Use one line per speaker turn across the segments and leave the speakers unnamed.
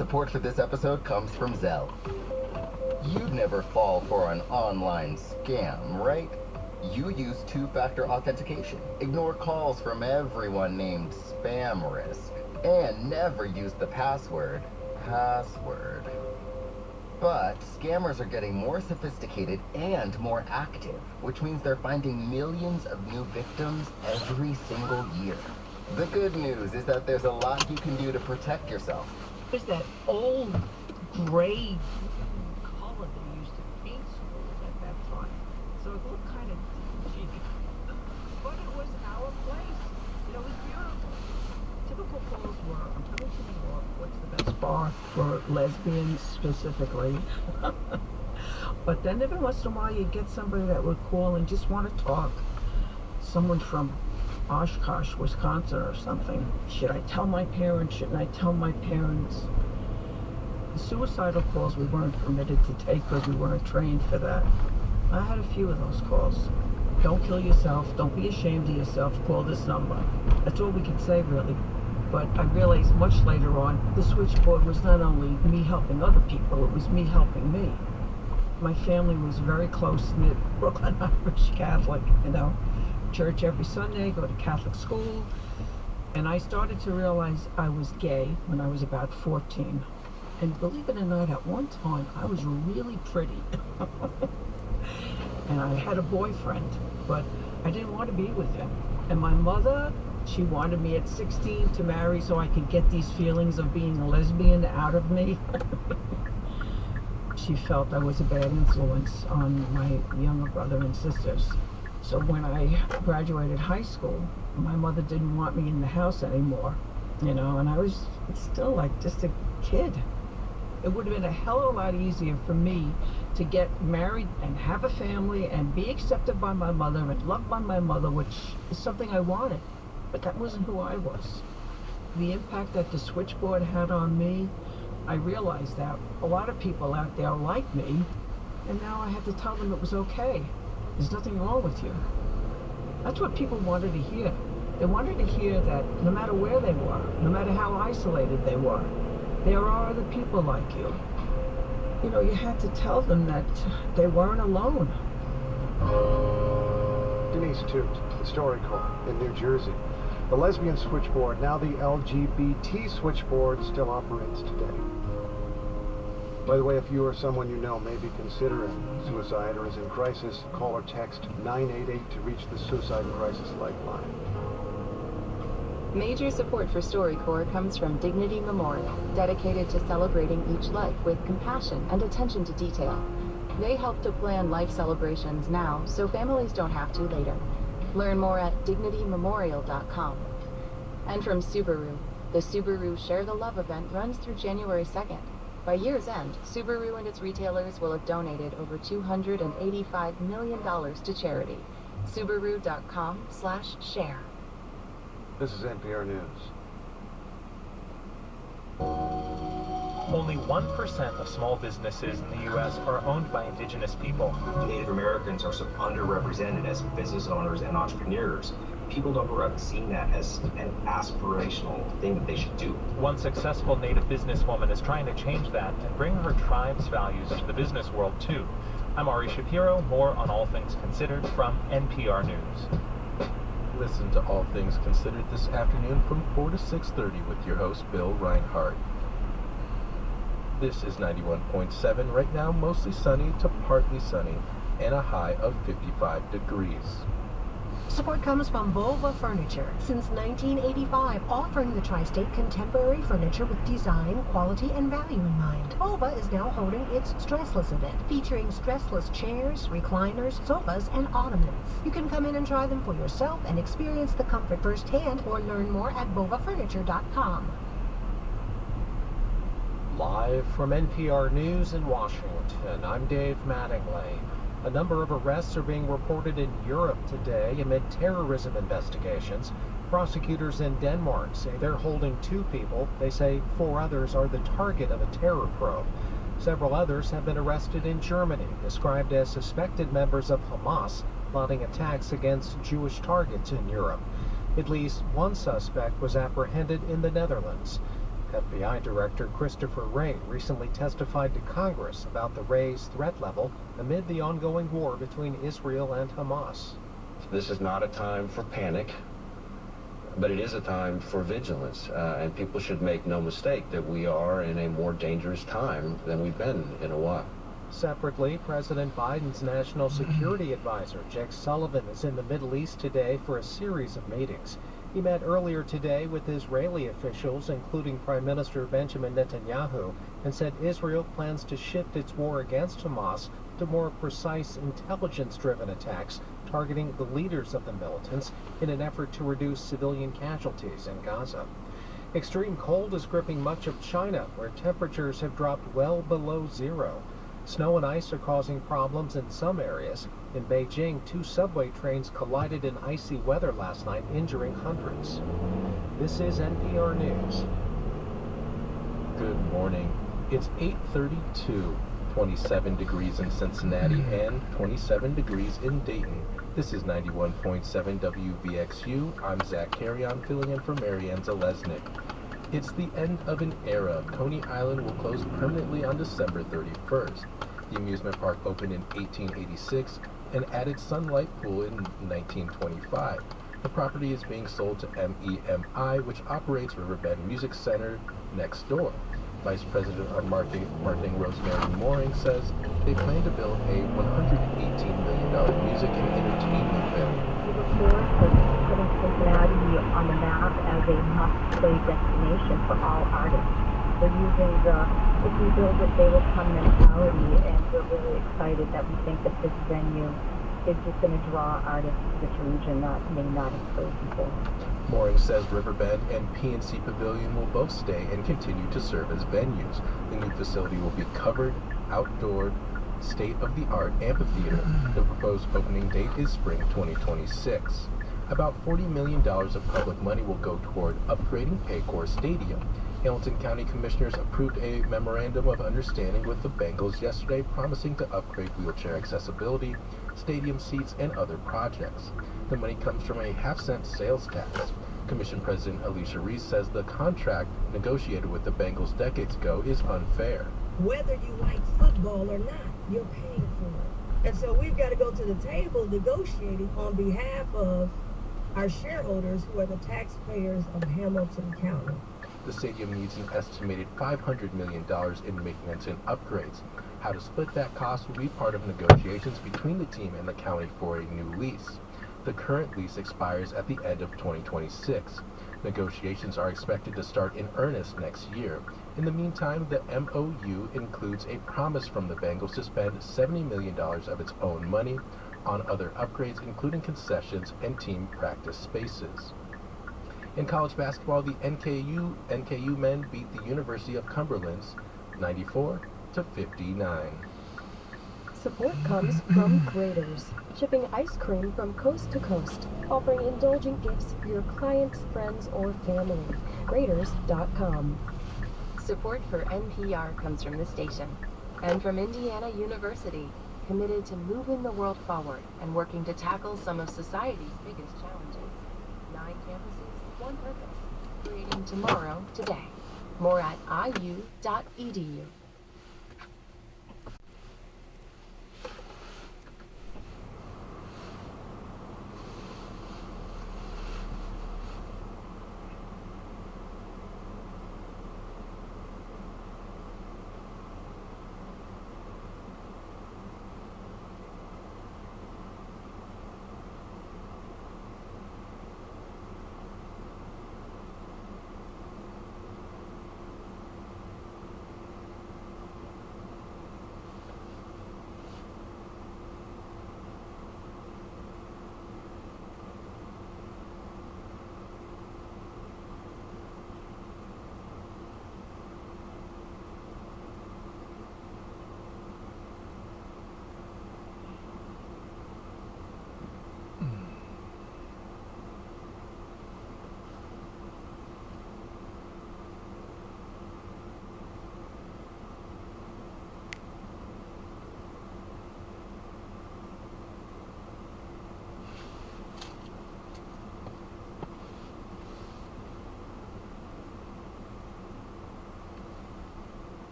Support for this episode comes from Zelle. You'd never fall for an online scam, right? You use two-factor authentication, ignore calls from everyone named Spam Risk, and never use the password. But scammers are getting more sophisticated and more active, which means they're finding millions of new victims every single year. The good news is that there's a lot you can do to protect yourself.
There's that old gray color they used to paint schools at that time. So it looked kind of dingy. But it was our place. It was beautiful. Typical calls were, I'm coming to New York, what's the best bar for lesbians specifically? But then every once in a while you'd get somebody that would call and just want to talk. Someone from Oshkosh, Wisconsin or something. Should I tell my parents? Shouldn't I tell my parents? The suicidal calls we weren't permitted to take because we weren't trained for that. I had a few of those calls. Don't kill yourself. Don't be ashamed of yourself. Call this number. That's all we could say, really. But I realized much later on, the switchboard was not only me helping other people, it was me helping me. My family was very close-knit, Brooklyn Irish Catholic, church every Sunday, go to Catholic school. And I started to realize I was gay when I was about 14. And believe it or not, at one time, I was really pretty. And I had a boyfriend, but I didn't want to be with him. And my mother, she wanted me at 16 to marry so I could get these feelings of being a lesbian out of me. She felt I was a bad influence on my younger brother and sisters. So when I graduated high school, my mother didn't want me in the house anymore, and I was still like just a kid. It would have been a hell of a lot easier for me to get married and have a family and be accepted by my mother and loved by my mother, which is something I wanted, but that wasn't who I was. The impact that the switchboard had on me, I realized that a lot of people out there like me, and now I had to tell them it was okay. There's nothing wrong with you. That's what people wanted to hear. They wanted to hear that no matter where they were, no matter how isolated they were, there are other people like you. You had to tell them that they weren't alone.
Denise Toot, Story Call in New Jersey. The lesbian switchboard, now the LGBT switchboard, still operates today. By the way, if you or someone you know may be considering suicide or is in crisis, call or text 988 to reach the Suicide and Crisis Lifeline.
Major support for StoryCorps comes from Dignity Memorial, dedicated to celebrating each life with compassion and attention to detail. They help to plan life celebrations now so families don't have to later. Learn more at dignitymemorial.com. And from Subaru, the Subaru Share the Love event runs through January 2nd. By year's end, Subaru and its retailers will have donated over $285 million to charity. Subaru.com/share.
This is NPR News.
Only 1% of small businesses in the U.S. are owned by indigenous people.
Native Americans are so underrepresented as business owners and entrepreneurs. People don't grow up seeing that as an aspirational thing that they should do.
One successful Native businesswoman is trying to change that and bring her tribe's values to the business world too. I'm Ari Shapiro. More on All Things Considered from NPR News.
Listen to All Things Considered this afternoon from 4 to 6:30 with your host, Bill Reinhardt. This is 91.7. Right now, mostly sunny to partly sunny and a high of 55 degrees.
Support comes from Bova Furniture. Since 1985, offering the tri-state contemporary furniture with design, quality, and value in mind. Bova is now holding its Stressless event, featuring stressless chairs, recliners, sofas, and ottomans. You can come in and try them for yourself and experience the comfort firsthand, or learn more at bovafurniture.com.
Live from NPR News in Washington, I'm Dave Mattingly. A number of arrests are being reported in Europe today amid terrorism investigations. Prosecutors in Denmark say they're holding 2 people. They say 4 others are the target of a terror probe. Several others have been arrested in Germany, described as suspected members of Hamas, plotting attacks against Jewish targets in Europe. At least one suspect was apprehended in the Netherlands. FBI Director Christopher Wray recently testified to Congress about the raised threat level amid the ongoing war between Israel and Hamas.
This is not a time for panic, but it is a time for vigilance, and people should make no mistake that we are in a more dangerous time than we've been in a while.
Separately, President Biden's National Security Advisor, Jake Sullivan, is in the Middle East today for a series of meetings. He met earlier today with Israeli officials, including Prime Minister Benjamin Netanyahu, and said Israel plans to shift its war against Hamas to more precise intelligence-driven attacks targeting the leaders of the militants in an effort to reduce civilian casualties in Gaza. Extreme cold is gripping much of China, where temperatures have dropped well below zero. Snow and ice are causing problems in some areas. In Beijing, 2 subway trains collided in icy weather last night, injuring hundreds. This is NPR News.
Good morning. It's 8:32, 27 degrees in Cincinnati and 27 degrees in Dayton. This is 91.7 WVXU. I'm Zach Carrion, filling in for Marianne Zalesnik. It's the end of an era. Coney Island will close permanently on December 31st. The amusement park opened in 1886 and added Sunlight Pool in 1925. The property is being sold to MEMI, which operates Riverbend Music Center next door. Vice President of Marketing Rosemary Mooring says they plan to build a $118 million music and entertainment venue.
We look forward to putting Cincinnati on the map as a must-play destination for all artists. We're using the if we build it, they will come mentality, and we're really excited that we think that this venue is just going to draw artists to this region that may not have played before.
Mooring says Riverbend and PNC Pavilion will both stay and continue to serve as venues. The new facility will be covered, outdoor, state-of-the-art amphitheater. The proposed opening date is spring 2026. About $40 million of public money will go toward upgrading Paycor Stadium. Hamilton County Commissioners approved a memorandum of understanding with the Bengals yesterday, promising to upgrade wheelchair accessibility, stadium seats, and other projects. The money comes from a half-cent sales tax. Commission President Alicia Reese says the contract negotiated with the Bengals decades ago is unfair.
Whether you like football or not, you're paying for it. And so we've got to go to the table negotiating on behalf of our shareholders, who are the taxpayers of Hamilton County.
The stadium needs an estimated $500 million in maintenance and upgrades. How to split that cost will be part of negotiations between the team and the county for a new lease. The current lease expires at the end of 2026. Negotiations are expected to start in earnest next year. In the meantime, the MOU includes a promise from the Bengals to spend $70 million of its own money on other upgrades, including concessions and team practice spaces. In college basketball, the NKU men beat the University of Cumberland's 94-59.
Support comes from Graders, shipping ice cream from coast to coast, offering indulgent gifts for your clients, friends, or family. Graders.com.
Support for NPR comes from the station and from Indiana University, committed to moving the world forward and working to tackle some of society's biggest challenges. 9 campuses, 1 purpose, creating tomorrow today. More at iu.edu.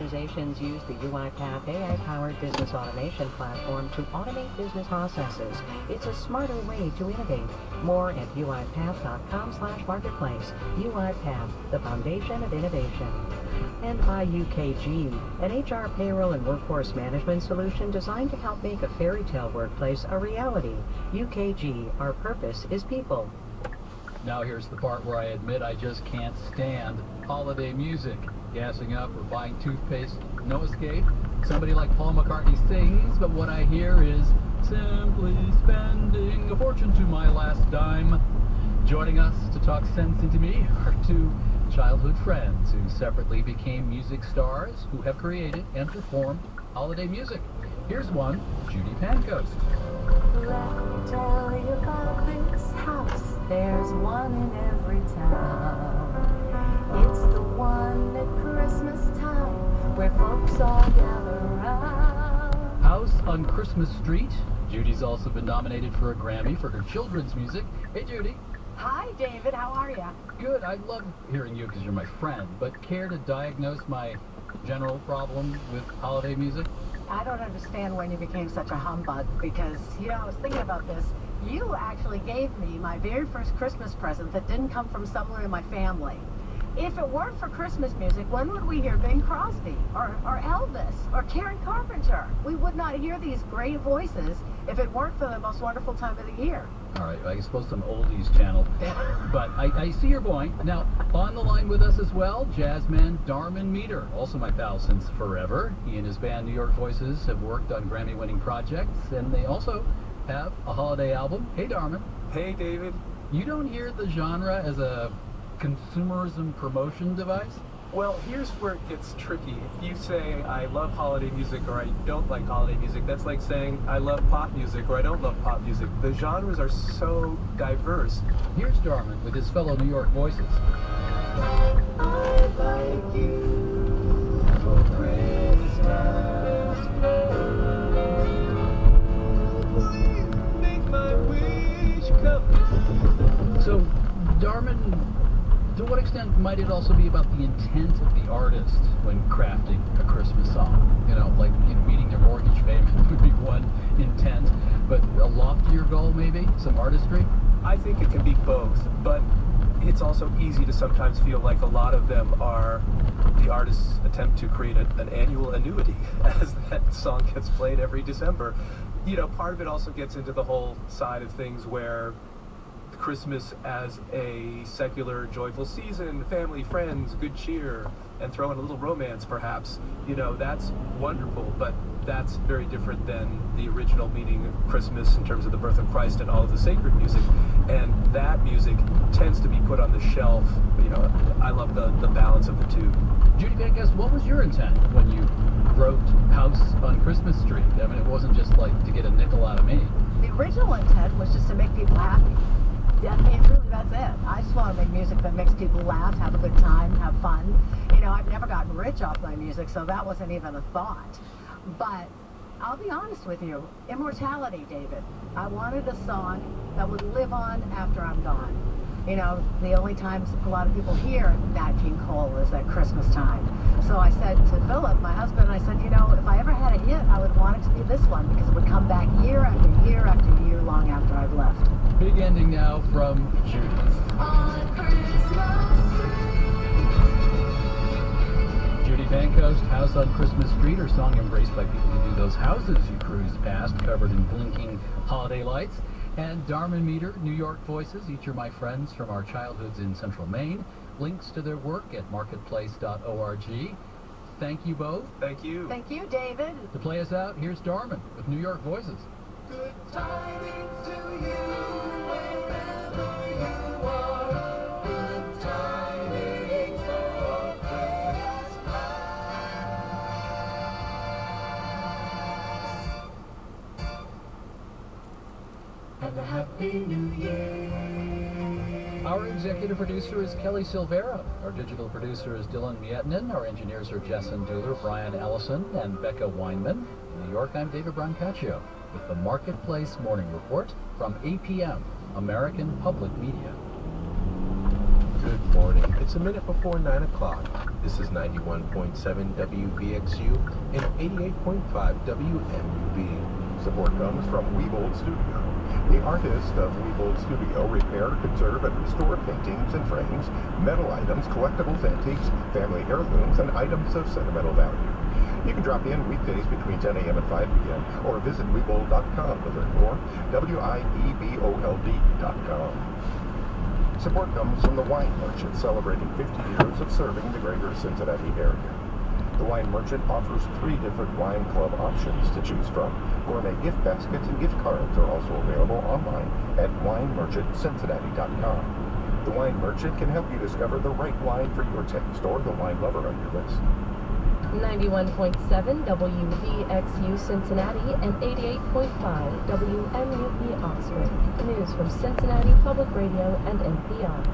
organizations use the UiPath AI-powered business automation platform to automate business processes. It's a smarter way to innovate. More at uipath.com/marketplace. UiPath, the foundation of innovation. And by UKG, an HR, payroll, and workforce management solution designed to help make a fairy tale workplace a reality. UKG, our purpose is people.
Now here's the part where I admit I just can't stand holiday music. Gassing up or buying toothpaste, no escape. Somebody like Paul McCartney sings, but what I hear is simply spending a fortune to my last dime. Joining us to talk sense into me are two childhood friends who separately became music stars who have created and performed holiday music. Here's one, Judy Pancoast.
Let me tell you about this house. There's one in every town. It's the one at Christmas time where folks all gather around.
House on Christmas Street. Judy's also been nominated for a Grammy for her children's music. Hey, Judy.
Hi, David. How are you?
Good. I love hearing you because you're my friend, but care to diagnose my general problem with holiday music?
I don't understand when you became such a humbug because, I was thinking about this. You actually gave me my very first Christmas present that didn't come from somewhere in my family. If it weren't for Christmas music, when would we hear Bing Crosby or Elvis or Karen Carpenter? We would not hear these great voices if it weren't for the most wonderful time of the year.
All right, I suppose some oldies channel, but I see your point. Now, on the line with us as well, jazzman Darman Meter, also my pal since forever. He and his band New York Voices have worked on Grammy-winning projects, and they also have a holiday album. Hey, Darman.
Hey, David.
You don't hear the genre as a consumerism promotion device?
Well, here's where it gets tricky. If you say, I love holiday music or I don't like holiday music, that's like saying, I love pop music or I don't love pop music. The genres are so diverse.
Here's Darman with his fellow New York Voices.
I like you for Christmas.
Please make my wish come true.
So, Darman, to what extent might it also be about the intent of the artist when crafting a Christmas song? Meeting their mortgage payment would be one intent, but a loftier goal maybe? Some artistry?
I think it can be both, but it's also easy to sometimes feel like a lot of them are the artist's attempt to create an annual annuity as that song gets played every December. Part of it also gets into the whole side of things where Christmas as a secular, joyful season, family, friends, good cheer, and throw in a little romance, perhaps. That's wonderful, but that's very different than the original meaning of Christmas in terms of the birth of Christ and all of the sacred music. And that music tends to be put on the shelf. I love the balance of the two.
Judy Pancoast, what was your intent when you wrote House on Christmas Street? I mean, it wasn't just like to get a nickel out of me.
The original intent was just to make people happy. Yeah, really, that's it. I just want to make music that makes people laugh, have a good time, have fun. I've never gotten rich off my music, so that wasn't even a thought. But I'll be honest with you, immortality, David. I wanted a song that would live on after I'm gone. The only times a lot of people hear Nat King Cole is at Christmas time. So I said to Philip, my husband, I said, if I ever had a hit, I would want it to be this one because it would come back year after year after year long after I've left.
Big ending now from Judy.
On Christmas
Judy Pancoast, House on Christmas Street, her song embraced by people who do those houses you cruise past, covered in blinking holiday lights. And Darman Meter, New York Voices, each are my friends from our childhoods in Central Maine. Links to their work at marketplace.org. Thank you both.
Thank you.
Thank you, David.
To play us out, here's Darman with New York Voices.
Good tidings to you wherever you are. Good tidings for Christmas. And a happy new year.
Our executive producer is Kelly Silvera. Our digital producer is Dylan Mietnin. Our engineers are Jessen Duhler, Brian Ellison, and Becca Weinman. In New York, I'm David Brancaccio with the Marketplace Morning Report from APM, American Public Media.
Good morning. It's a minute before 9 o'clock. This is 91.7 WVXU and 88.5 WMUV.
Support comes from Weebold Studio. The artists of Weebold Studio repair, conserve, and restore paintings and frames, metal items, collectibles, antiques, family heirlooms, and items of sentimental value. You can drop in weekdays between 10 a.m. and 5 p.m. or visit Weebold.com to learn more. WIEBOLD.com. Support comes from the Wine Merchant, celebrating 50 years of serving the greater Cincinnati area. The Wine Merchant offers 3 different wine club options to choose from. Gourmet gift baskets and gift cards are also available online at winemerchantcincinnati.com. The Wine Merchant can help you discover the right wine for your taste or the wine lover on your list.
91.7 WVXU Cincinnati and 88.5 WMUV Oxford. News from Cincinnati Public Radio and NPR.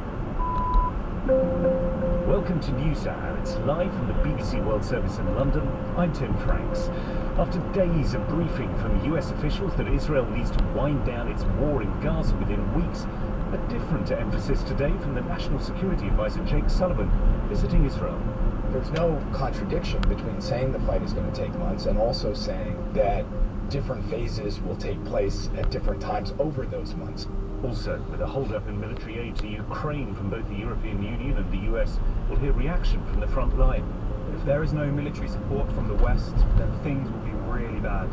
Welcome to NewsHour. It's live from the BBC World Service in London. I'm Tim Franks. After days of briefing from US officials that Israel needs to wind down its war in Gaza within weeks, a different emphasis today from the National Security Advisor Jake Sullivan visiting Israel.
There's no contradiction between saying the fight is going to take months and also saying that different phases will take place at different times over those months.
Also, with a hold-up in military aid to Ukraine from both the European Union and the US, we'll hear reaction from the front line.
If there is no military support from the West, then things will be really bad.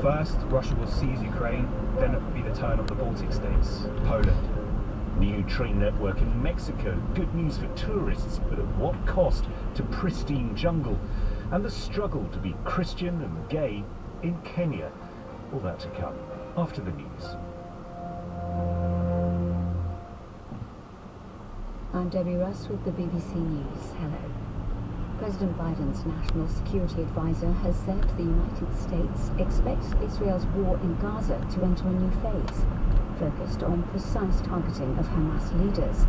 First, Russia will seize Ukraine, then it will be the turn of the Baltic states, Poland.
New train network in Mexico, good news for tourists, but at what cost to pristine jungle? And the struggle to be Christian and gay in Kenya. All that to come after the news.
I'm Debbie Russ with the BBC News. Hello. President Biden's National Security Advisor has said the United States expects Israel's war in Gaza to enter a new phase, focused on precise targeting of Hamas leaders.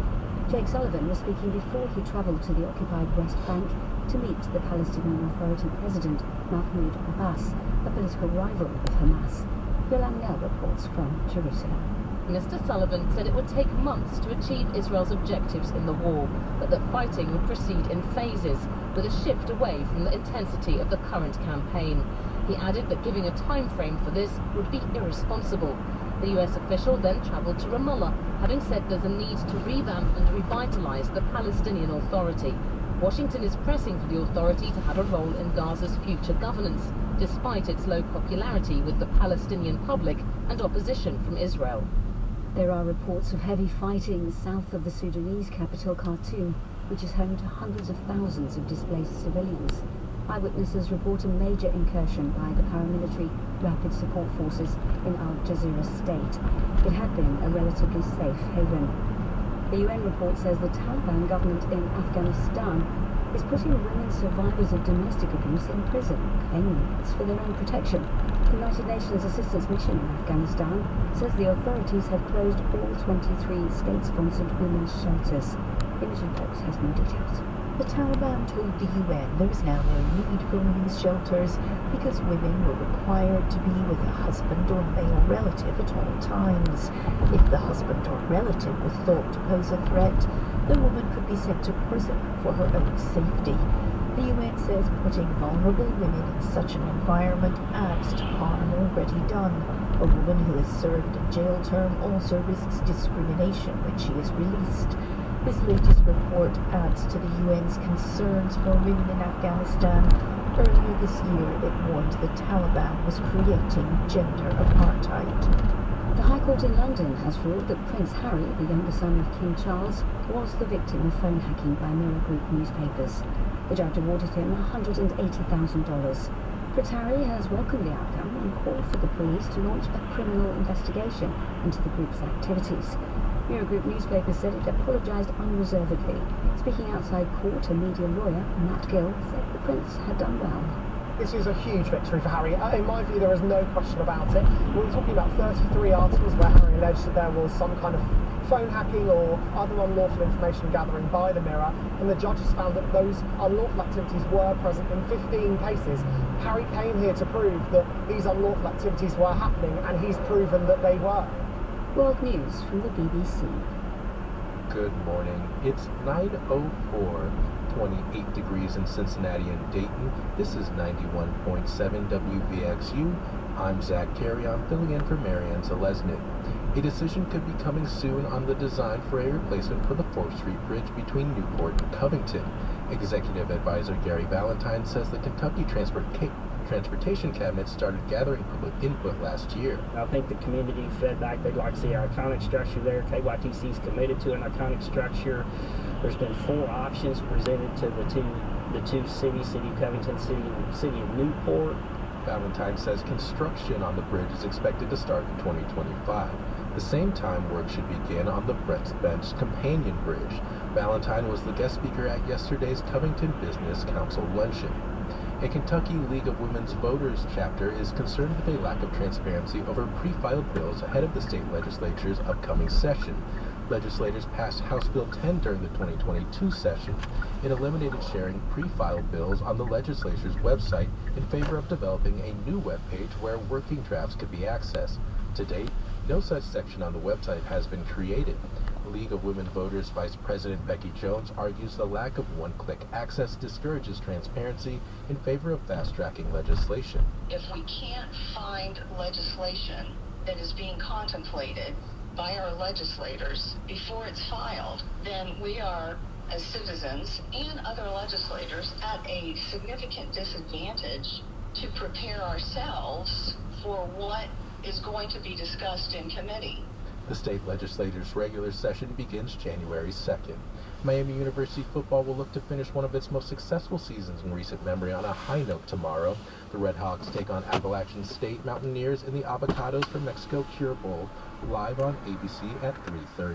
Jake Sullivan was speaking before he travelled to the occupied West Bank to meet the Palestinian Authority President Mahmoud Abbas, a political rival of Hamas. Yolan Nell reports from Jerusalem.
Mr. Sullivan said it would take months to achieve Israel's objectives in the war, but that fighting would proceed in phases, with a shift away from the intensity of the current campaign. He added that giving a time frame for this would be irresponsible. The US official then travelled to Ramallah, having said there's a need to revamp and revitalise the Palestinian Authority. Washington is pressing for the authority to have a role in Gaza's future governance, despite its low popularity with the Palestinian public and opposition from Israel.
There are reports of heavy fighting south of the Sudanese capital Khartoum, which is home to hundreds of thousands of displaced civilians. Eyewitnesses report a major incursion by the paramilitary Rapid Support Forces in Al Jazeera state. It had been a relatively safe haven. The UN report says the Taliban government in Afghanistan is putting women survivors of domestic abuse in prison, claiming it's for their own protection. The United Nations Assistance Mission in Afghanistan says the authorities have closed all 23 state-sponsored women's shelters. Imogen Fox has more details.
The Taliban told the UN there is now no need for women's shelters because women were required to be with a husband or male relative at all times. If the husband or relative was thought to pose a threat, the woman could be sent to prison for her own safety. The UN says putting vulnerable women in such an environment adds to harm already done. A woman who has served a jail term also risks discrimination when she is released. This latest report adds to the UN's concerns for women in Afghanistan. Earlier this year, it warned the Taliban was creating gender apartheid.
The High Court in London has ruled that Prince Harry, the younger son of King Charles, was the victim of phone hacking by Mirror Group newspapers. The judge awarded him $180,000. Prince Harry has welcomed the outcome and called for the police to launch a criminal investigation into the group's activities. Mirror Group newspapers said it apologised unreservedly. Speaking outside court, a media lawyer, Matt Gill, said the prince had done well.
This is a huge victory for Harry. In my view, there is no question about it. We're talking about 33 articles where Harry alleged that there was some kind of phone hacking or other unlawful information gathering by the Mirror, and the judges found that those unlawful activities were present in 15 cases. Harry came here to prove that these unlawful activities were happening, and he's proven that they were.
World News from the BBC.
Good morning. It's 9:04, 28 degrees in Cincinnati and Dayton. This is 91.7 WVXU. I'm Zach Carey. I'm filling in for Marianne Zelesnik. A decision could be coming soon on the design for a replacement for the 4th Street Bridge between Newport and Covington. Executive Advisor Gary Valentine says the Kentucky Transportation Cabinet started gathering public input last year.
I think the community fed back. They'd like to see our iconic structure there. KYTC's committed to an iconic structure. There's been 4 options presented to the two cities, City of Covington, City of Newport.
Valentine says construction on the bridge is expected to start in 2025. The same time, work should begin on the Brent's Bench Companion Bridge. Valentine was the guest speaker at yesterday's Covington Business Council luncheon. A Kentucky League of Women's Voters chapter is concerned with a lack of transparency over pre-filed bills ahead of the state legislature's upcoming session. Legislators passed House Bill 10 during the 2022 session. It eliminated sharing pre-filed bills on the legislature's website in favor of developing a new webpage where working drafts could be accessed. To date, no such section on the website has been created. League of Women Voters Vice President Becky Jones argues the lack of one-click access discourages transparency in favor of fast-tracking legislation.
If we can't find legislation that is being contemplated by our legislators before it's filed, then we are, as citizens and other legislators, at a significant disadvantage to prepare ourselves for what is going to be discussed in committee.
The state legislature's regular session begins January 2nd. Miami University football will look to finish one of its most successful seasons in recent memory on a high note tomorrow. The Red Hawks take on Appalachian State Mountaineers in the Avocados for Mexico Cure Bowl, live on ABC at 3:30.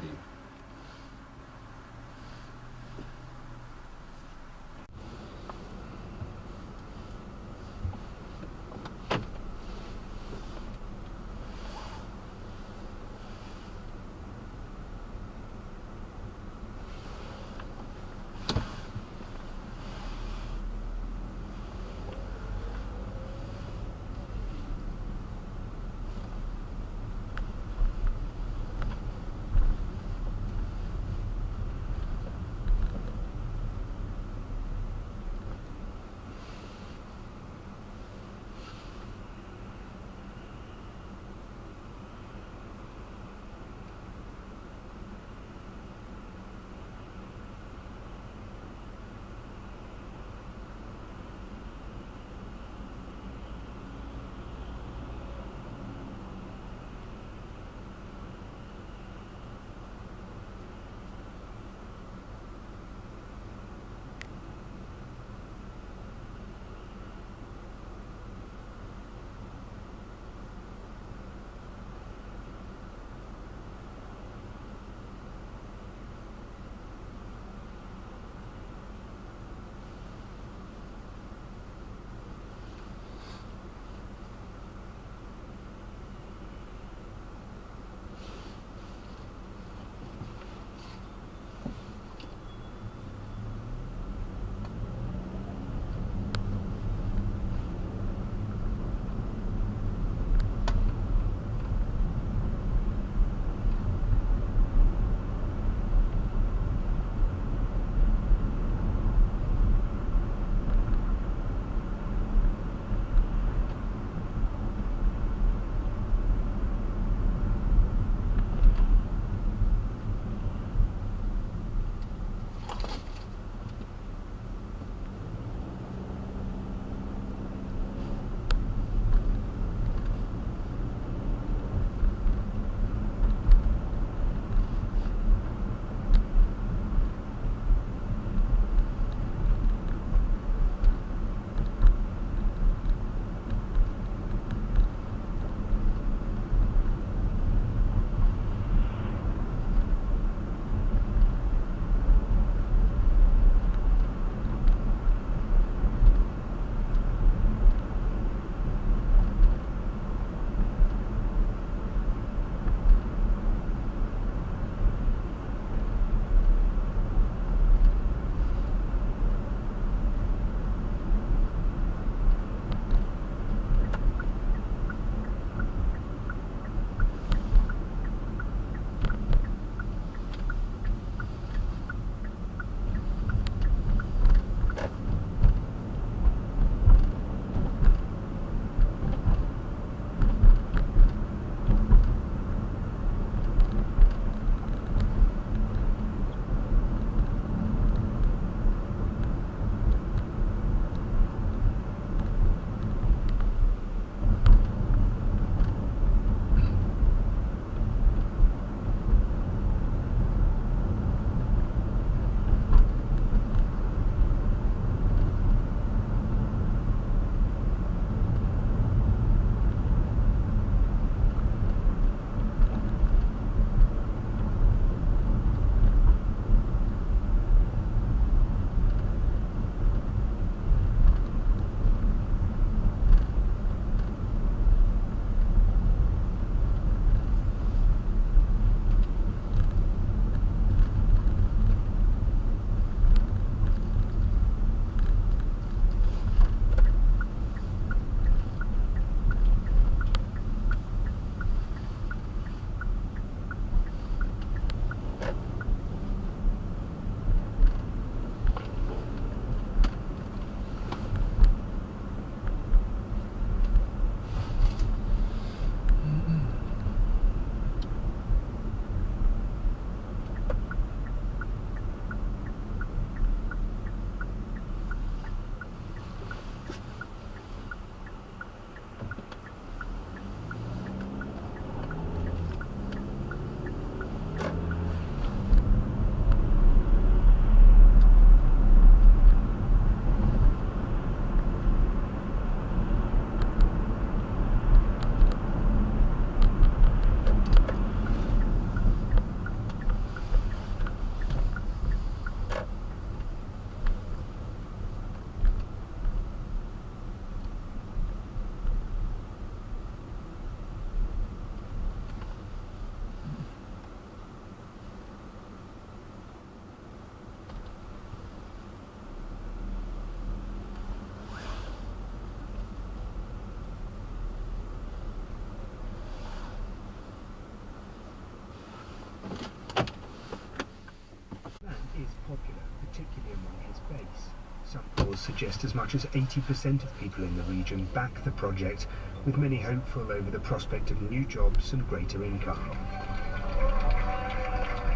polls suggest as much as 80% of people in the region back the project, with many hopeful over the prospect of new jobs and greater income.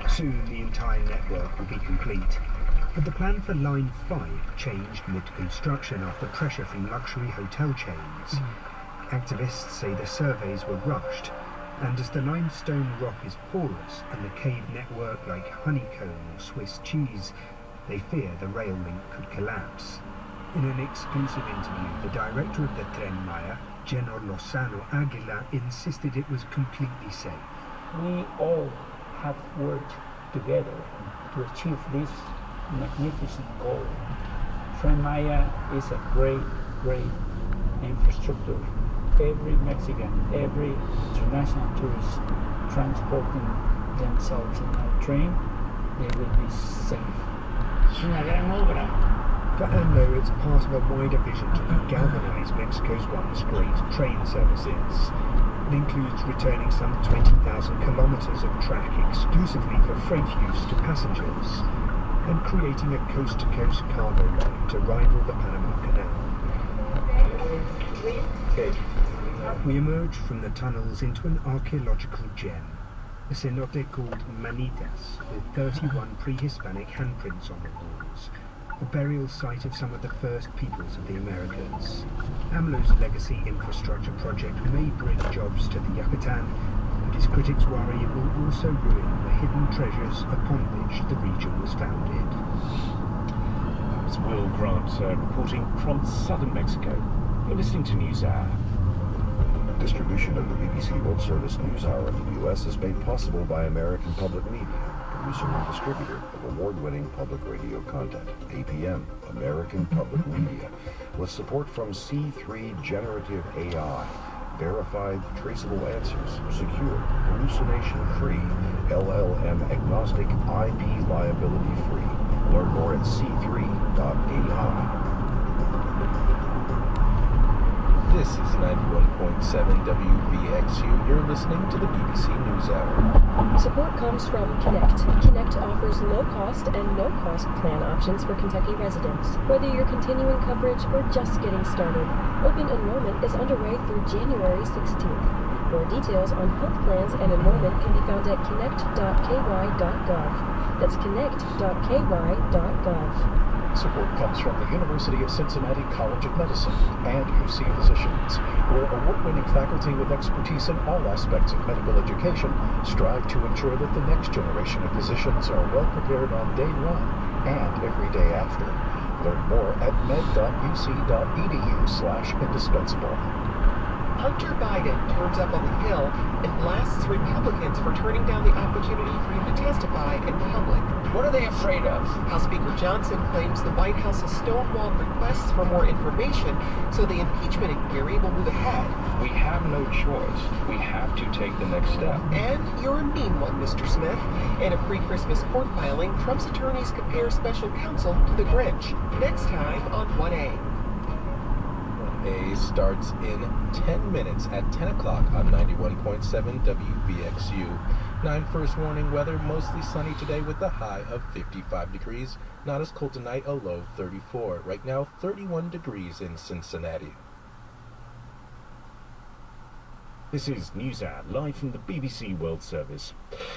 Soon the entire network will be complete, but the plan for Line 5 changed mid-construction after pressure from luxury hotel chains. Activists say the surveys were rushed, and as the limestone rock is porous and the cave network like honeycomb or Swiss cheese, they fear the rail link could collapse. In an exclusive interview, the director of the Tren Maya, General Lozano Aguila, insisted it was completely safe.
We all have worked together to achieve this magnificent goal. Tren Maya is a great infrastructure. Every Mexican, every international tourist transporting themselves in a train, they will be safe. Es una gran obra.
For AMLO, it's part of a wider vision to regalvanize Mexico's once great train services. It includes returning some 20,000 kilometers of track exclusively for freight use to passengers, and creating a coast-to-coast cargo line to rival the Panama Canal. Okay. We emerge from the tunnels into an archaeological gem, a cenote called Manitas, with 31 pre-Hispanic handprints on the walls, a burial site of some of the first peoples of the Americas. AMLO's legacy infrastructure project may bring jobs to the Yucatan, but his critics worry it will also ruin the hidden treasures upon which the region was founded.
It's Will Grant reporting from southern Mexico. You're listening to NewsHour.
Distribution of the BBC World Service NewsHour in the U.S. is made possible by American Public Media, producer and distributor of award-winning public radio content. APM, American Public Media, with support from C3 Generative AI, verified, traceable answers, secure, hallucination-free, LLM-agnostic, IP liability-free. Learn more at c3.ai.
This is 91.7 WVXU. You're listening to the BBC NewsHour.
Support comes from Connect. Connect offers low-cost and no-cost plan options for Kentucky residents. Whether you're continuing coverage or just getting started, open enrollment is underway through January 16th. More details on health plans and enrollment can be found at connect.ky.gov. That's connect.ky.gov.
Support comes from the University of Cincinnati College of Medicine and UC Physicians, where award-winning faculty with expertise in all aspects of medical education strive to ensure that the next generation of physicians are well prepared on day one and every day after. Learn more at med.uc.edu/indispensable.
Hunter Biden turns up on the Hill and blasts Republicans for turning down the opportunity for him to testify in public. What are they afraid of? House Speaker Johnson claims the White House has stonewalled requests for more information, so the impeachment inquiry will move ahead.
We have no choice. We have to take the next step.
And you're a mean one, Mr. Smith. In a pre-Christmas court filing, Trump's attorneys compare special counsel to the Grinch. Next time on 1A.
A starts in 10 minutes at 10 o'clock on 91.7 WVXU. 9 first warning weather, mostly sunny today with a high of 55 degrees. Not as cold tonight, a low 34. Right now, 31 degrees in Cincinnati.
This is NewsHour, live from the BBC World Service.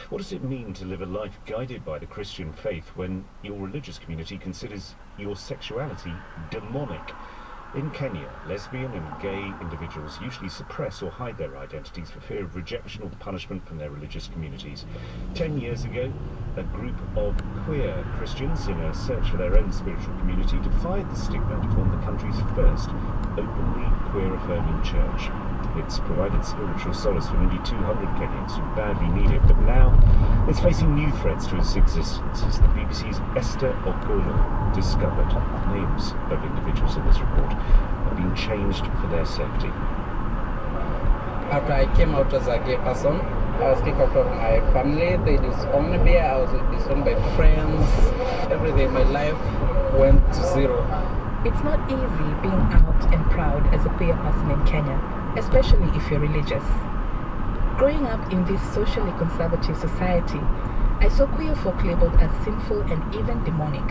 What does it mean to live a life guided by the Christian faith when your religious community considers your sexuality demonic? In Kenya, lesbian and gay individuals usually suppress or hide their identities for fear of rejection or punishment from their religious communities. 10 years ago, a group of queer Christians in a search for their own spiritual community defied the stigma to form the country's first openly queer-affirming church. It's provided spiritual solace for nearly 200 Kenyans who badly need it, but now it's facing new threats to its existence, as the BBC's Esther Okolo discovered. Names of individuals in this report have been changed for their safety.
After I came out as a gay person, I was kicked out of my family. They disowned me. I was disowned by friends. Everything in my life went to zero.
It's not easy being out and proud as a queer person in Kenya, especially if you're religious. Growing up in this socially conservative society, I saw queer folk labeled as sinful and even demonic.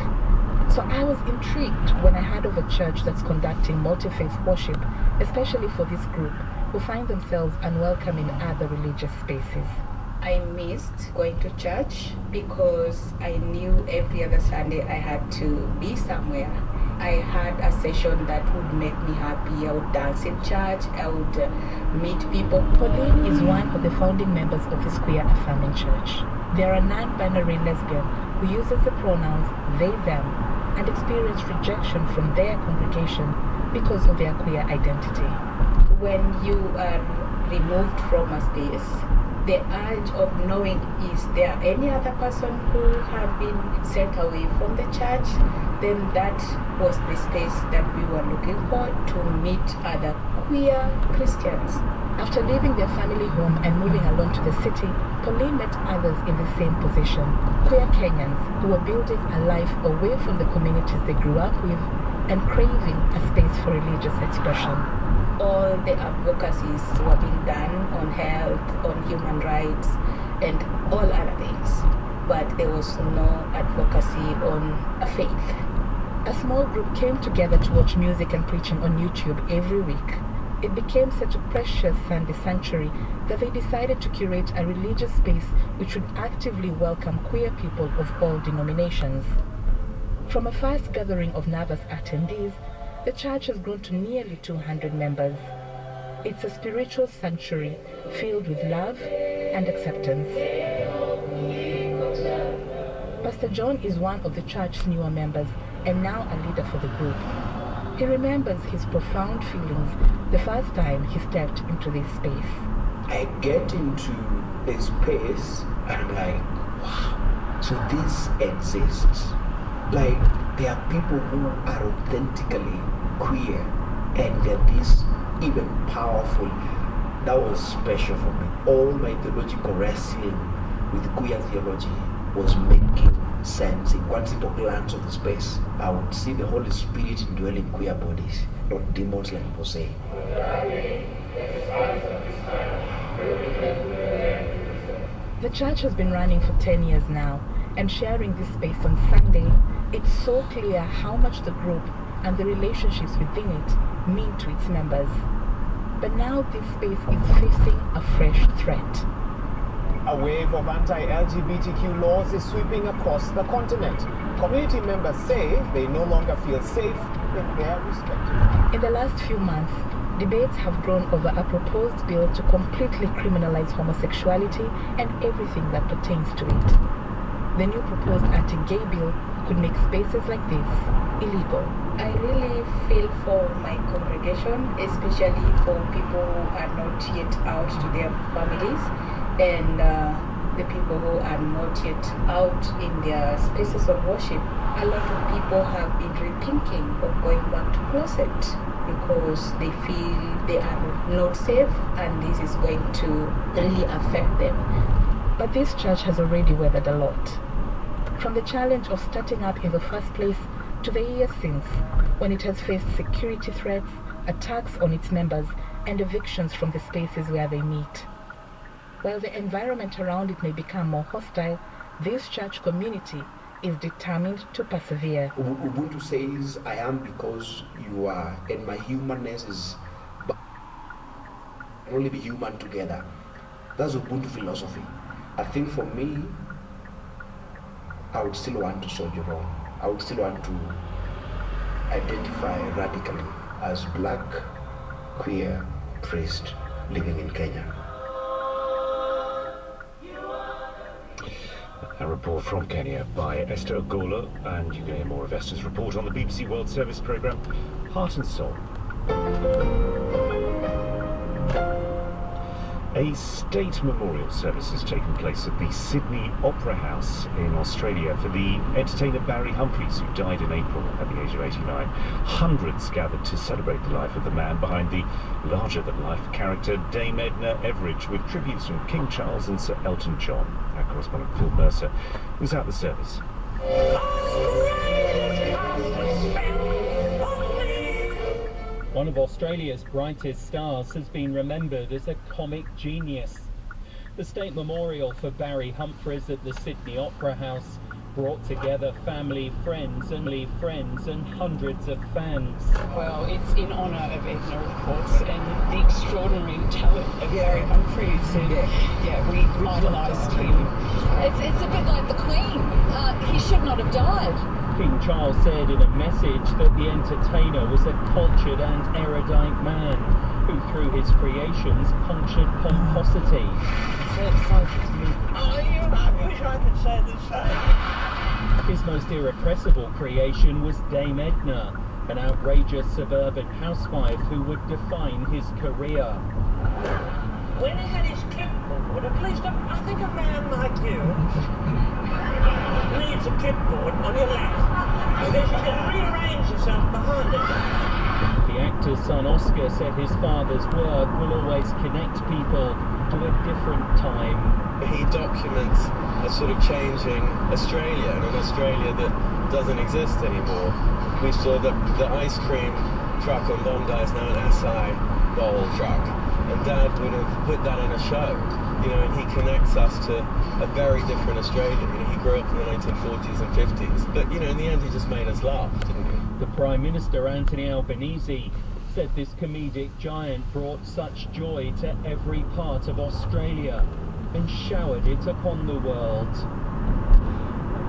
So I was intrigued when I heard of a church that's conducting multi-faith worship, especially for this group who find themselves unwelcome in other religious spaces.
I missed going to church because I knew every other Sunday I had to be somewhere. I had a session that would make me happy. I would dance in church, I would meet people.
Pauline is one of the founding members of this queer affirming church. They are a non-binary lesbian who uses the pronouns they, them, and experience rejection from their congregation because of their queer identity.
When you are removed from a space, the urge of knowing, is there any other person who have been sent away from the church? Then that was the space that we were looking for, to meet other queer Christians.
After leaving their family home and moving alone to the city, Pauline met others in the same position, queer Kenyans who were building a life away from the communities they grew up with and craving a space for religious expression.
All the advocacies were being done on health, on human rights, and all other things. But there was no advocacy on a faith.
A small group came together to watch music and preaching on YouTube every week. It became such a precious Sunday sanctuary that they decided to curate a religious space which would actively welcome queer people of all denominations. From a first gathering of nervous attendees, the church has grown to nearly 200 members. It's a spiritual sanctuary filled with love and acceptance. Pastor John is one of the church's newer members and now a leader for the group. He remembers his profound feelings the first time he stepped into this space.
I get into a space and I'm like, wow, so this exists. Like, there are people who are authentically queer and they're this even powerful. That was special for me. All my theological wrestling with queer theology was making sense. Once it lands on the space, I would see the Holy Spirit indwelling queer bodies, not demons like people say.
The church has been running for 10 years now, and sharing this space on Sunday, it's so clear how much the group and the relationships within it mean to its members. But now this space is facing a fresh threat.
A wave of anti-LGBTQ laws is sweeping across the continent. Community members say they no longer feel safe in their respective.
In the last few months, debates have grown over a proposed bill to completely criminalize homosexuality and everything that pertains to it. The new proposed anti-gay bill could make spaces like this illegal.
I really feel for my congregation, especially for people who are not yet out to their families, and the people who are not yet out in their spaces of worship. A lot of people have been rethinking of going back to closet because they feel they are not safe and this is going to really affect them.
But this church has already weathered a lot. From the challenge of starting up in the first place to the years since, when it has faced security threats, attacks on its members, and evictions from the spaces where they meet. While the environment around it may become more hostile, this church community is determined to persevere.
Ubuntu says, I am because you are, and my humanness is only be human together. That's Ubuntu philosophy. I think for me, I would still want to soldier on. I would still want to identify radically as black, queer, priest living in Kenya.
A report from Kenya by Esther Ogola, and you can hear more of Esther's report on the BBC World Service programme, Heart and Soul. A state memorial service has taken place at the Sydney Opera House in Australia for the entertainer Barry Humphries, who died in April at the age of 89. Hundreds gathered to celebrate the life of the man behind the larger-than-life character Dame Edna Everage, with tributes from King Charles and Sir Elton John. Our correspondent Phil Mercer was at the service.
One of Australia's brightest stars has been remembered as a comic genius. The State Memorial for Barry Humphries at the Sydney Opera House brought together family, friends, and hundreds of fans.
Well, it's in honour of Edna, of course, and the extraordinary talent of Harry Humphries, who, we idolised him.
It's a bit like the Queen. He should not have died.
King Charles said in a message that the entertainer was a cultured and erudite man who, through his creations, punctured pomposity.
So excited to me. I wish I could say the same.
His most irrepressible creation was Dame Edna, an outrageous suburban housewife who would define his career.
When he had his clipboard, at least I think a man like you needs a clipboard on your lap, because you can rearrange yourself behind it.
The actor's son Oscar said his father's work will always connect people to a different time.
He documents a sort of changing Australia, and an Australia that doesn't exist anymore. We saw that the ice cream truck on Bondi is now an acai bowl truck, and Dad would have put that in a show, and he connects us to a very different Australia. He grew up in the 1940s and 50s, but in the end he just made us laugh, didn't he?
The Prime Minister, Anthony Albanese, said this comedic giant brought such joy to every part of Australia and showered it upon the world.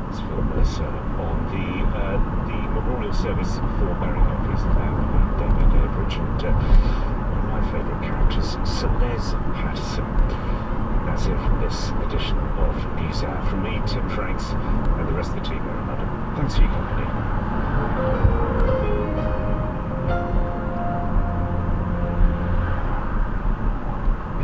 It's Philip Melissa on the memorial service for Barry Humphries, the man on Damien Average, and one of my favourite characters, Celeste Patterson. That's it from this edition of News Hour. From me, Tim Franks, and the rest of the team there in London. Thanks for your company.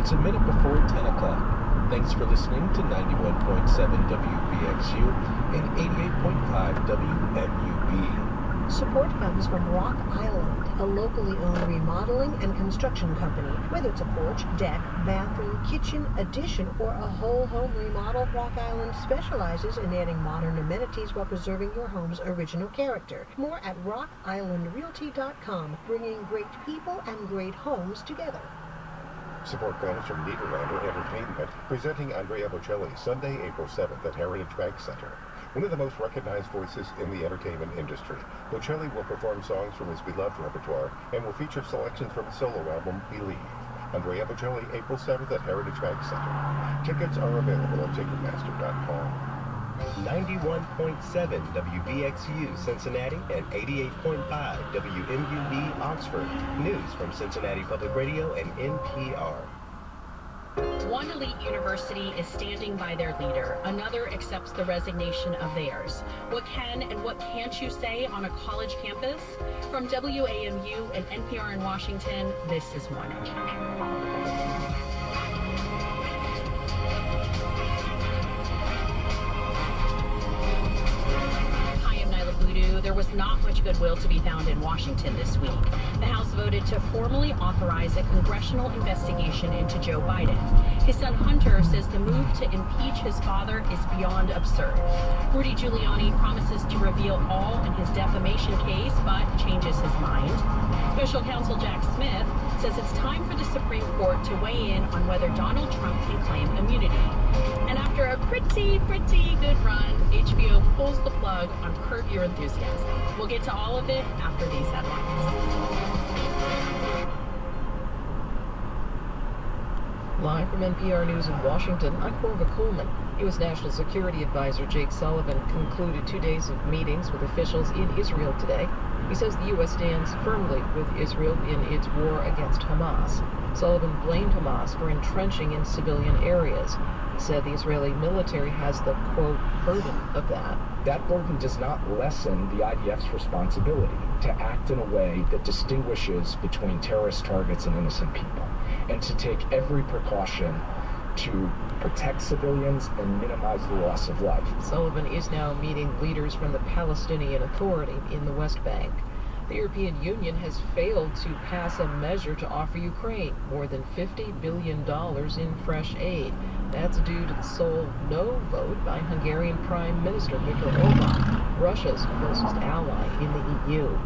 It's a minute before 10 o'clock. Thanks for listening to 91.7 WBXU and 88.5 WMUB.
Support comes from Rock Island, a locally owned remodeling and construction company. Whether it's a porch, deck, bathroom, kitchen, addition, or a whole home remodel, Rock Island specializes in adding modern amenities while preserving your home's original character. More at rockislandrealty.com, bringing great people and great homes together.
Support comes from Nederlander Entertainment, presenting Andrea Bocelli Sunday, April 7th at Heritage Bank Center. One of the most recognized voices in the entertainment industry, Bocelli will perform songs from his beloved repertoire and will feature selections from his solo album, Believe. Andrea Bocelli, April 7th at Heritage Bank Center. Tickets are available at Ticketmaster.com.
91.7 WBXU Cincinnati and 88.5 WMUB Oxford. News from Cincinnati Public Radio and NPR.
One elite university is standing by their leader. Another accepts the resignation of theirs. What can and what can't you say on a college campus? From WAMU and NPR in Washington, this is One Edge. There was not much goodwill to be found in Washington this week. The House voted to formally authorize a congressional investigation into Joe Biden. His son Hunter says the move to impeach his father is beyond absurd. Rudy Giuliani promises to reveal all in his defamation case, but changes his mind. Special counsel Jack Smith says it's time for the Supreme Court to weigh in on whether Donald Trump can claim immunity. And after a pretty good run, HBO pulls the plug on Curb Your Enthusiasm. We'll get to all of it after these headlines.
Live from NPR News in Washington, I'm Corva Coleman. U.S. National Security Advisor Jake Sullivan concluded 2 days of meetings with officials in Israel today. He says the U.S. stands firmly with Israel in its war against Hamas. Sullivan blamed Hamas for entrenching in civilian areas. He said the Israeli military has the, quote, burden of that.
That burden does not lessen the IDF's responsibility to act in a way that distinguishes between terrorist targets and innocent people, and to take every precaution to protect civilians and minimize the loss of life.
Sullivan is now meeting leaders from the Palestinian Authority in the West Bank. The European Union has failed to pass a measure to offer Ukraine more than $50 billion in fresh aid. That's due to the sole no vote by Hungarian Prime Minister Viktor Orbán, Russia's closest ally in the EU.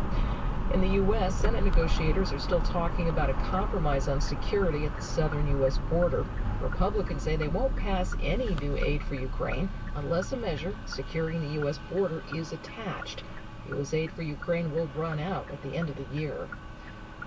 In the U.S., Senate negotiators are still talking about a compromise on security at the southern U.S. border. Republicans say they won't pass any new aid for Ukraine unless a measure securing the U.S. border is attached. U.S. aid for Ukraine will run out at the end of the year.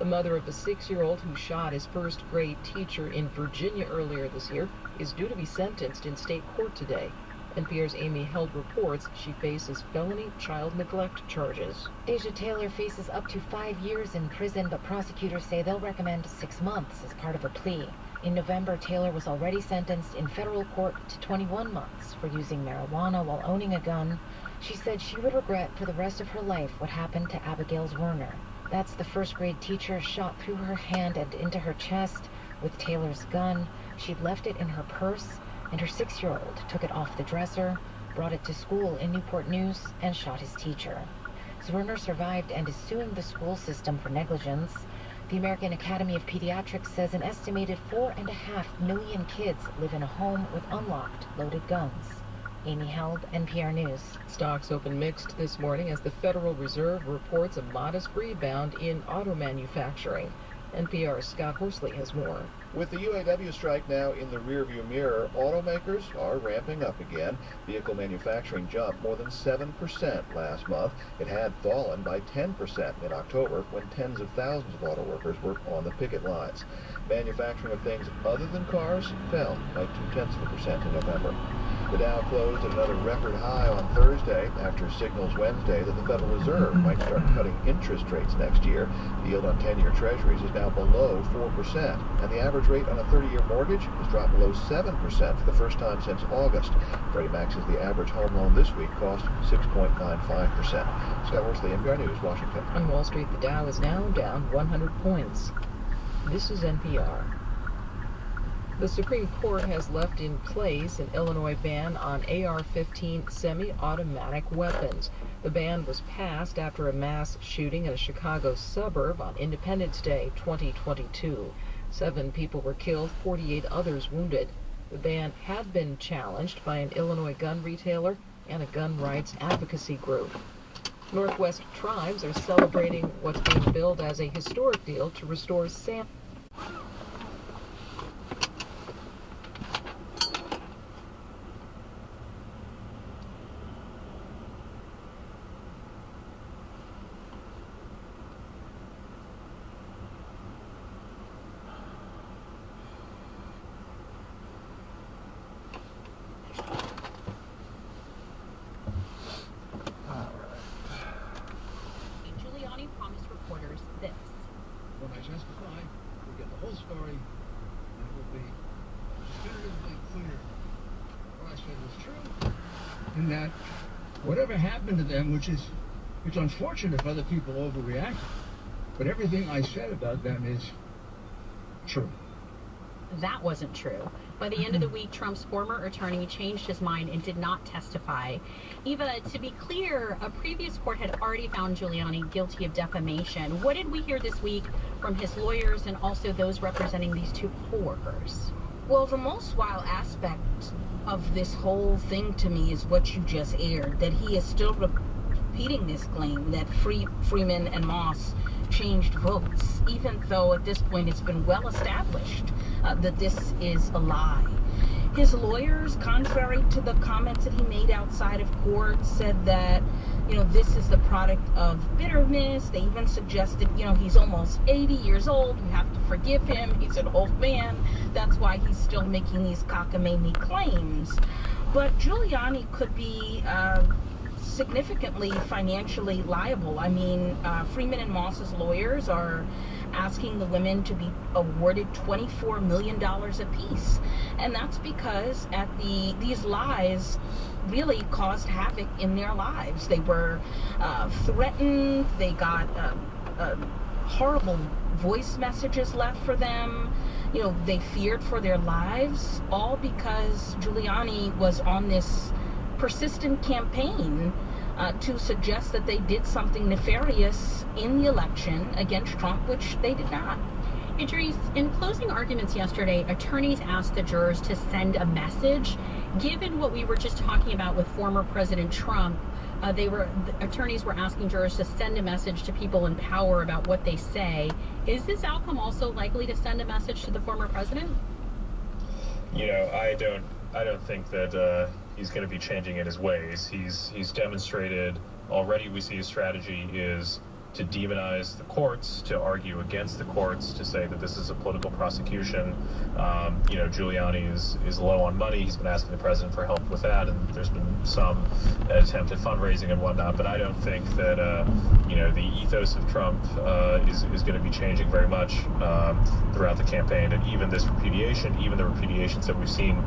The mother of a 6-year-old who shot his first-grade teacher in Virginia earlier this year is due to be sentenced in state court today. NPR's Amy Held reports she faces felony child neglect charges.
Deja Taylor faces up to 5 years in prison, but prosecutors say they'll recommend 6 months as part of a plea. In November, Taylor was already sentenced in federal court to 21 months for using marijuana while owning a gun. She said she would regret for the rest of her life what happened to Abigail Werner. That's the first-grade teacher shot through her hand and into her chest with Taylor's gun. She'd left it in her purse, and her 6-year-old took it off the dresser, brought it to school in Newport News, and shot his teacher. Werner survived and is suing the school system for negligence. The American Academy of Pediatrics says an estimated 4.5 million kids live in a home with unlocked, loaded guns. Amy Held, NPR News.
Stocks open mixed this morning as the Federal Reserve reports a modest rebound in auto manufacturing. NPR's Scott Horsley has more.
With the UAW strike now in the rearview mirror, automakers are ramping up again. Vehicle manufacturing jumped more than 7% last month. It had fallen by 10% in October when tens of thousands of auto workers were on the picket lines. Manufacturing of things other than cars fell by 0.2% in November. The Dow closed at another record high on Thursday after signals Wednesday that the Federal Reserve might start cutting interest rates next year. The yield on 10-year treasuries is now below 4%, and the average rate on a 30-year mortgage has dropped below 7% for the first time since August. Freddie Mac says the average home loan this week cost 6.95%. Scott Horsley, NPR News, Washington.
On Wall Street, the Dow is now down 100 points. This is NPR. The Supreme Court has left in place an Illinois ban on AR-15 semi-automatic weapons. The ban was passed after a mass shooting in a Chicago suburb on Independence Day 2022. 7 people were killed, 48 others wounded. The ban had been challenged by an Illinois gun retailer and a gun rights advocacy group. Northwest tribes are celebrating what's being billed as a historic deal to restore salmon.
When I testify, we'll get the whole story, and it will be definitively clear what I said was true, and that whatever happened to them, which is, it's unfortunate if other people overreact, but everything I said about them is true.
That wasn't true. By the end of the week, Trump's former attorney changed his mind and did not testify. Eva, to be clear, a previous court had already found Giuliani guilty of defamation. What did we hear this week from his lawyers and also those representing these 2 co-workers?
Well, the most wild aspect of this whole thing to me is what you just aired, that he is still repeating this claim that Freeman and Moss changed votes, even though at this point it's been well established that this is a lie. His lawyers, contrary to the comments that he made outside of court, said that, this is the product of bitterness. They even suggested, he's almost 80 years old. You have to forgive him. He's an old man. That's why he's still making these cockamamie claims. But Giuliani could be significantly financially liable. I mean, Freeman and Moss's lawyers are asking the women to be awarded $24 million apiece. And that's because these lies really caused havoc in their lives. They were threatened, they got horrible voice messages left for them. They feared for their lives, all because Giuliani was on this persistent campaign to suggest that they did something nefarious in the election against Trump, which they did not.
Idris, in closing arguments yesterday, attorneys asked the jurors to send a message. Given what we were just talking about with former President Trump, the attorneys were asking jurors to send a message to people in power about what they say. Is this outcome also likely to send a message to the former president?
I don't think that he's going to be changing in his ways. He's demonstrated already. We see his strategy is to demonize the courts, to argue against the courts, to say that this is a political prosecution. Giuliani is low on money. He's been asking the president for help with that, and there's been some attempt at fundraising and whatnot. But I don't think that the ethos of Trump is going to be changing very much throughout the campaign. And even this repudiation, even the repudiations that we've seen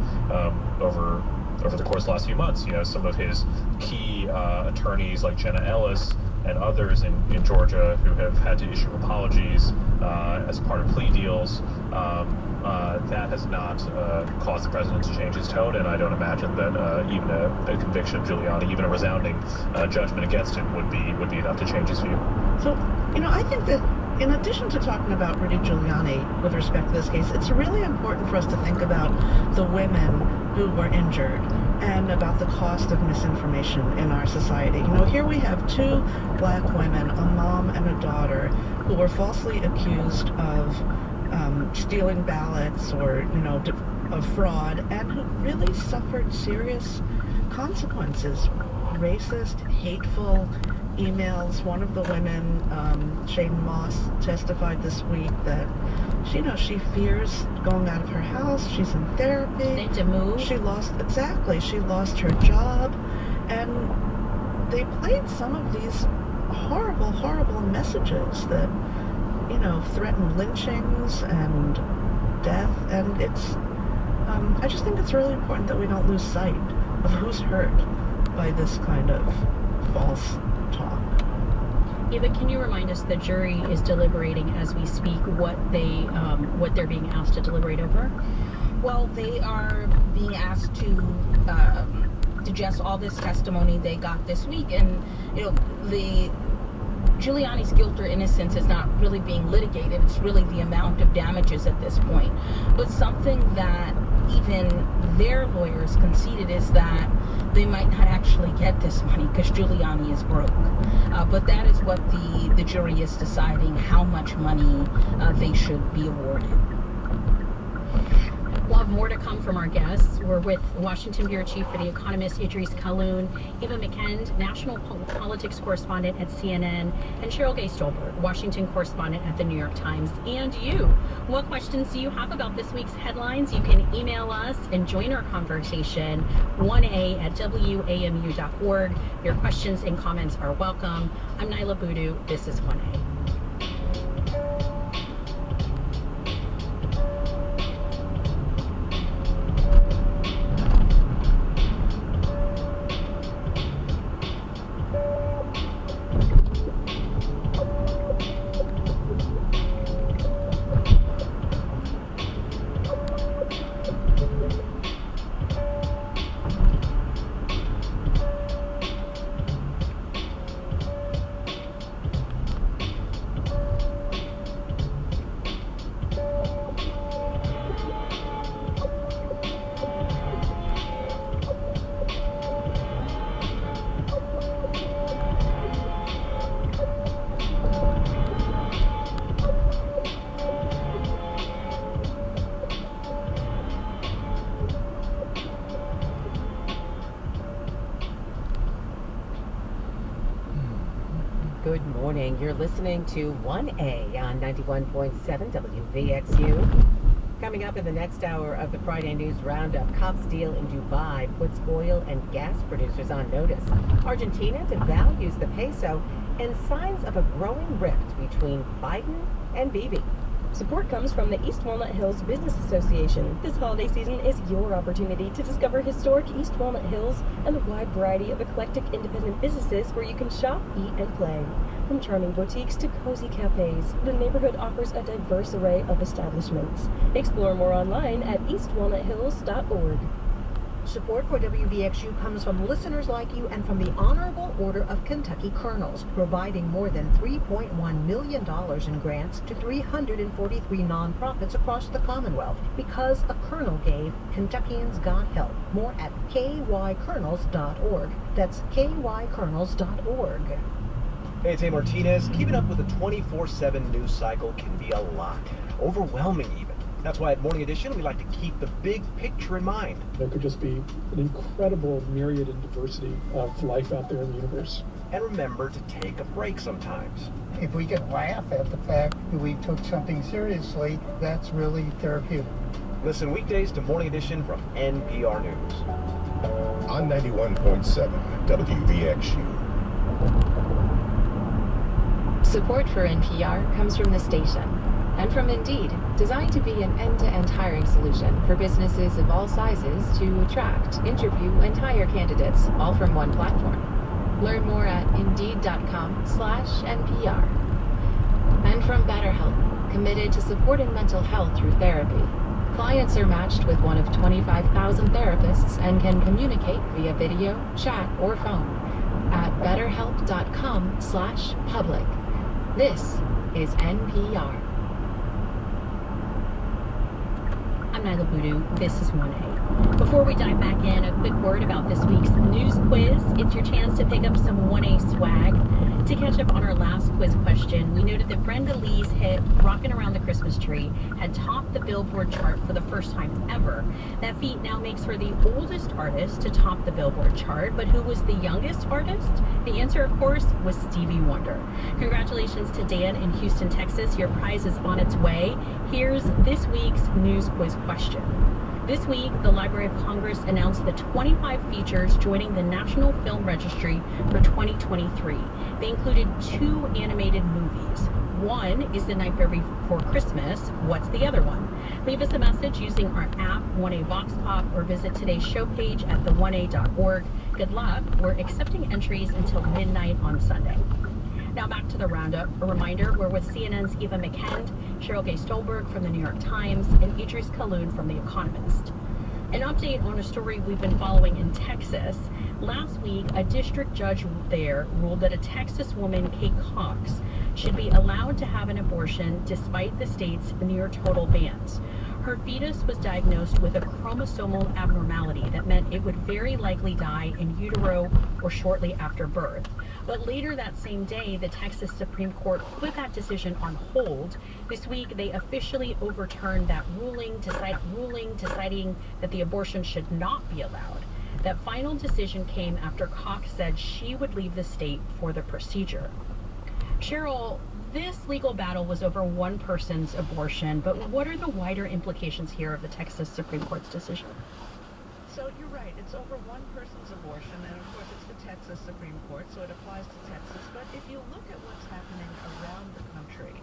over the course of the last few months, some of his key attorneys like Jenna Ellis and others in Georgia who have had to issue apologies as part of plea deals, that has not caused the president to change his tone, and I don't imagine that even a conviction of Giuliani, even a resounding judgment against him would be enough to change his view.
So, I think that in addition to talking about Rudy Giuliani with respect to this case, it's really important for us to think about the women who were injured and about the cost of misinformation in our society. Here we have two black women, a mom and a daughter, who were falsely accused of stealing ballots or, of fraud, and who really suffered serious consequences. Racist, hateful emails. One of the women, Shane Moss, testified this week that she fears going out of her house. She's in therapy.
They had to move.
She lost her job, and they played some of these horrible, horrible messages that threaten lynchings and death, and it's I just think it's really important that we don't lose sight of who's hurt by this kind of false talk.
Eva, can you remind us the jury is deliberating as we speak what they're being asked to deliberate over?
Well, they are being asked to digest all this testimony they got this week, and the Giuliani's guilt or innocence is not really being litigated. It's really the amount of damages at this point. But something that even their lawyers conceded is that they might not actually get this money because Giuliani is broke. But that is what the jury is deciding, how much money they should be awarded.
We'll have more to come from our guests. We're with Washington Bureau Chief for The Economist, Idris Kaloun, Eva McKend, national politics correspondent at CNN, and Cheryl Gay Stolberg, Washington correspondent at The New York Times. And you, what questions do you have about this week's headlines? You can email us and join our conversation, 1a@wamu.org. Your questions and comments are welcome. I'm Nyla Boodoo. This is 1A.
Good morning. You're listening to 1A on 91.7 WVXU. Coming up in the next hour of the Friday News Roundup, cops deal in Dubai puts oil and gas producers on notice. Argentina devalues the peso, and signs of a growing rift between Biden and Bibi.
Support comes from the East Walnut Hills Business Association. This holiday season is your opportunity to discover historic East Walnut Hills and the wide variety of eclectic independent businesses where you can shop, eat, and play. From charming boutiques to cozy cafes, the neighborhood offers a diverse array of establishments. Explore more online at eastwalnuthills.org.
Support for WVXU comes from listeners like you and from the Honorable Order of Kentucky Colonels, providing more than $3.1 million in grants to 343 nonprofits across the Commonwealth. Because a colonel gave, Kentuckians got help. More at kycolonels.org. That's kycolonels.org.
Hey, it's A. Martinez. Keeping up with the 24/7 news cycle can be a lot. Overwhelming even.
That's why at Morning Edition, we like to keep the big picture in mind.
There could just be an incredible myriad and diversity of life out there in the universe.
And remember to take a break sometimes.
If we can laugh at the fact that we took something seriously, that's really therapeutic.
Listen weekdays to Morning Edition from NPR News.
On 91.7 WVXU.
Support for NPR comes from the station and from Indeed, designed to be an end-to-end hiring solution for businesses of all sizes to attract, interview, and hire candidates, all from one platform. Learn more at Indeed.com/NPR. And from BetterHelp, committed to supporting mental health through therapy. Clients are matched with one of 25,000 therapists and can communicate via video, chat, or phone at betterhelp.com/public. This is NPR.
I'm Nyla Boodoo. This is 1A. Before we dive back in, a quick word about this week's news quiz. It's your chance to pick up some 1A swag. To catch up on our last quiz question, we noted that Brenda Lee's hit Rockin' Around the Christmas Tree had topped the Billboard chart for the first time ever. That feat now makes her the oldest artist to top the Billboard chart, but who was the youngest artist? The answer, of course, was Stevie Wonder. Congratulations to Dan in Houston, Texas. Your prize is on its way. Here's this week's news quiz question. This week, the Library of Congress announced the 25 features joining the National Film Registry for 2023. They included 2 animated movies. One is The Night Before Christmas. What's the other one? Leave us a message using our app, 1A Vox Pop, or visit today's show page at the1a.org. Good luck. We're accepting entries until midnight on Sunday. Now back to the roundup. A reminder, we're with CNN's Eva McKend, Cheryl Gay Stolberg from the New York Times, and Idris Kaloun from The Economist. An update on a story we've been following in Texas. Last week, a district judge there ruled that a Texas woman, Kate Cox, should be allowed to have an abortion despite the state's near total bans. Her fetus was diagnosed with a chromosomal abnormality that meant it would very likely die in utero or shortly after birth. But later that same day, the Texas Supreme Court put that decision on hold. This week, they officially overturned that ruling, deciding that the abortion should not be allowed. That final decision came after Cox said she would leave the state for the procedure. Cheryl, this legal battle was over one person's abortion, but what are the wider implications here of the Texas Supreme Court's decision?
So you're right, it's over one person's abortion, and of course it's the Texas Supreme Court, so it applies to Texas. But if you look at what's happening around the country,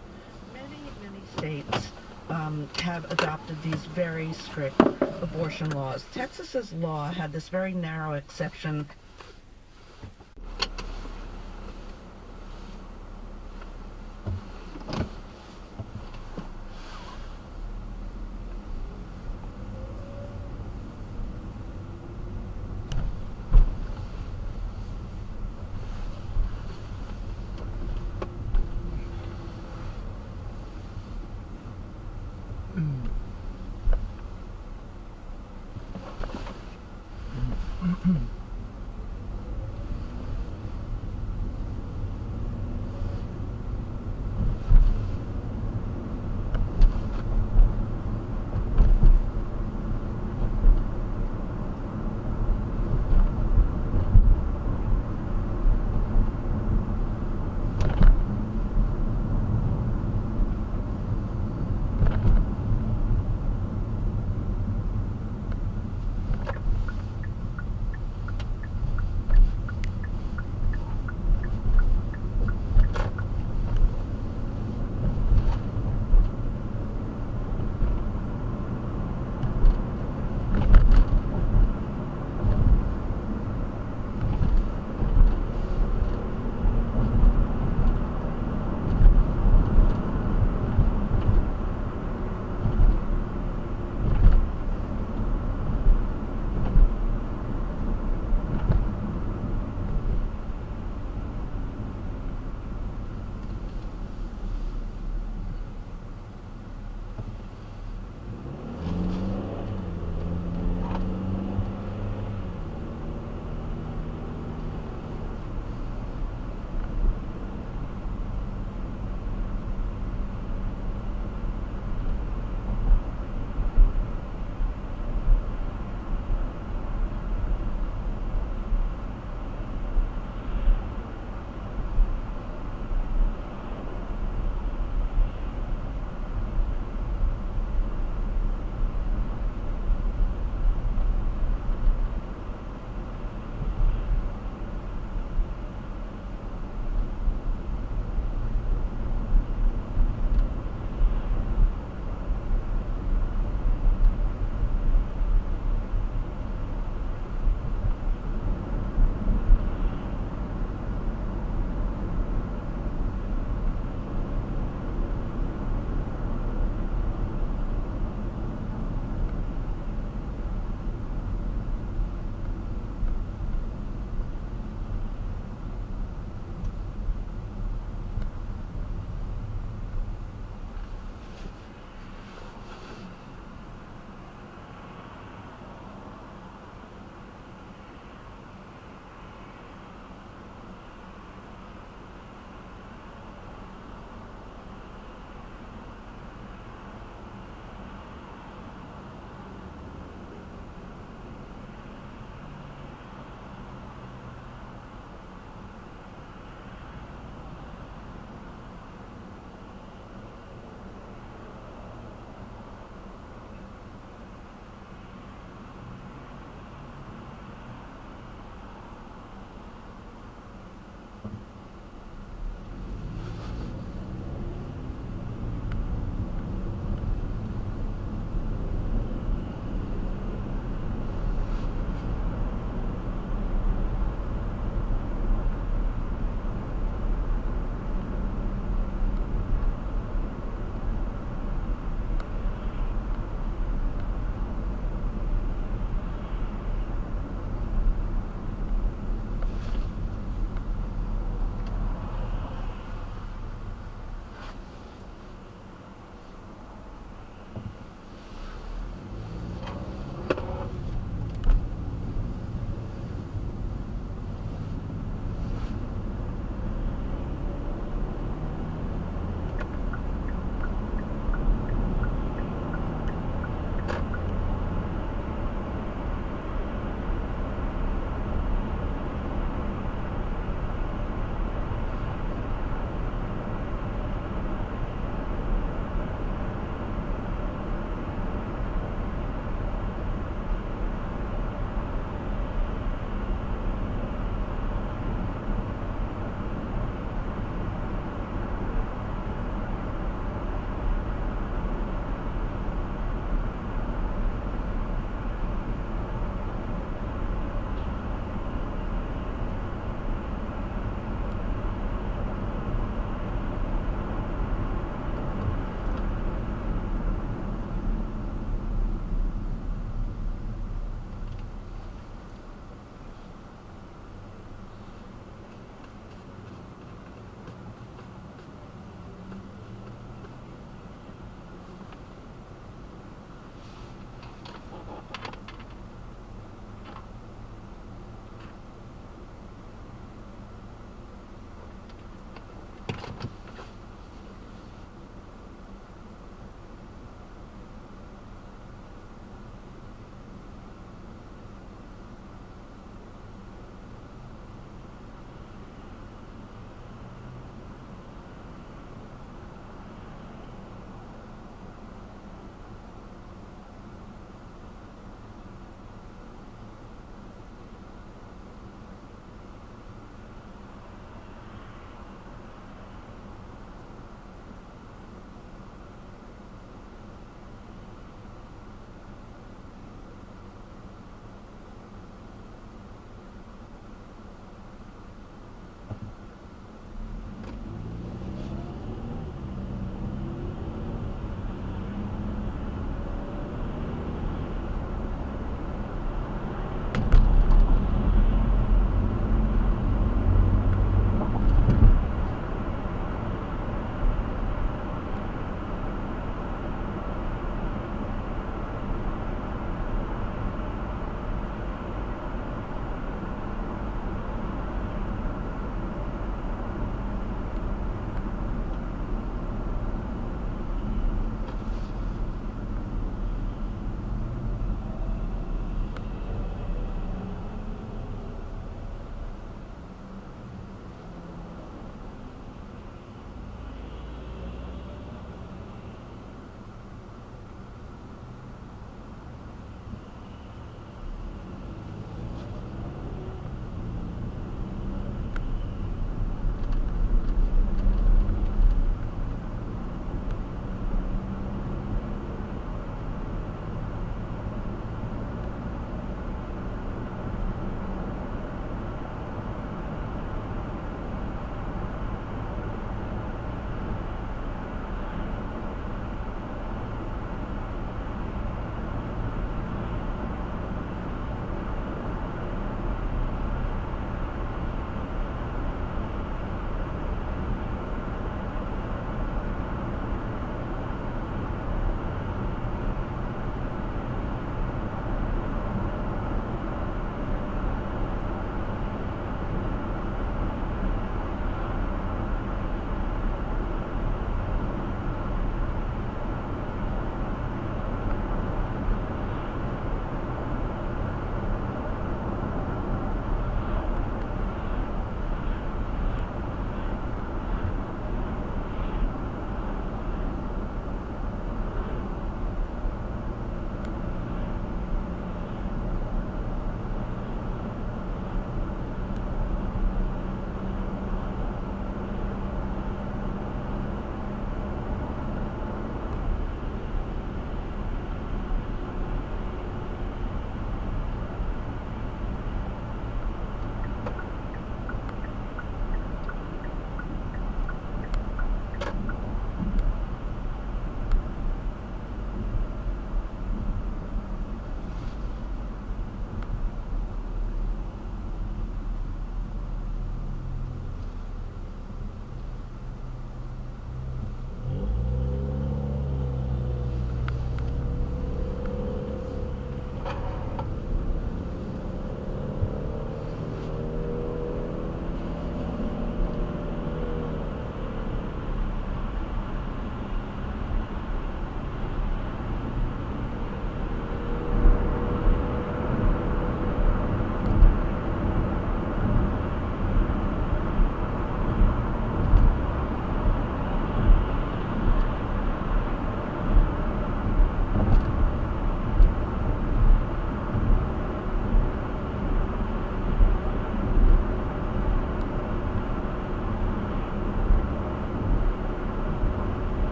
many states have adopted these very strict abortion laws. Texas's law had this very narrow exception.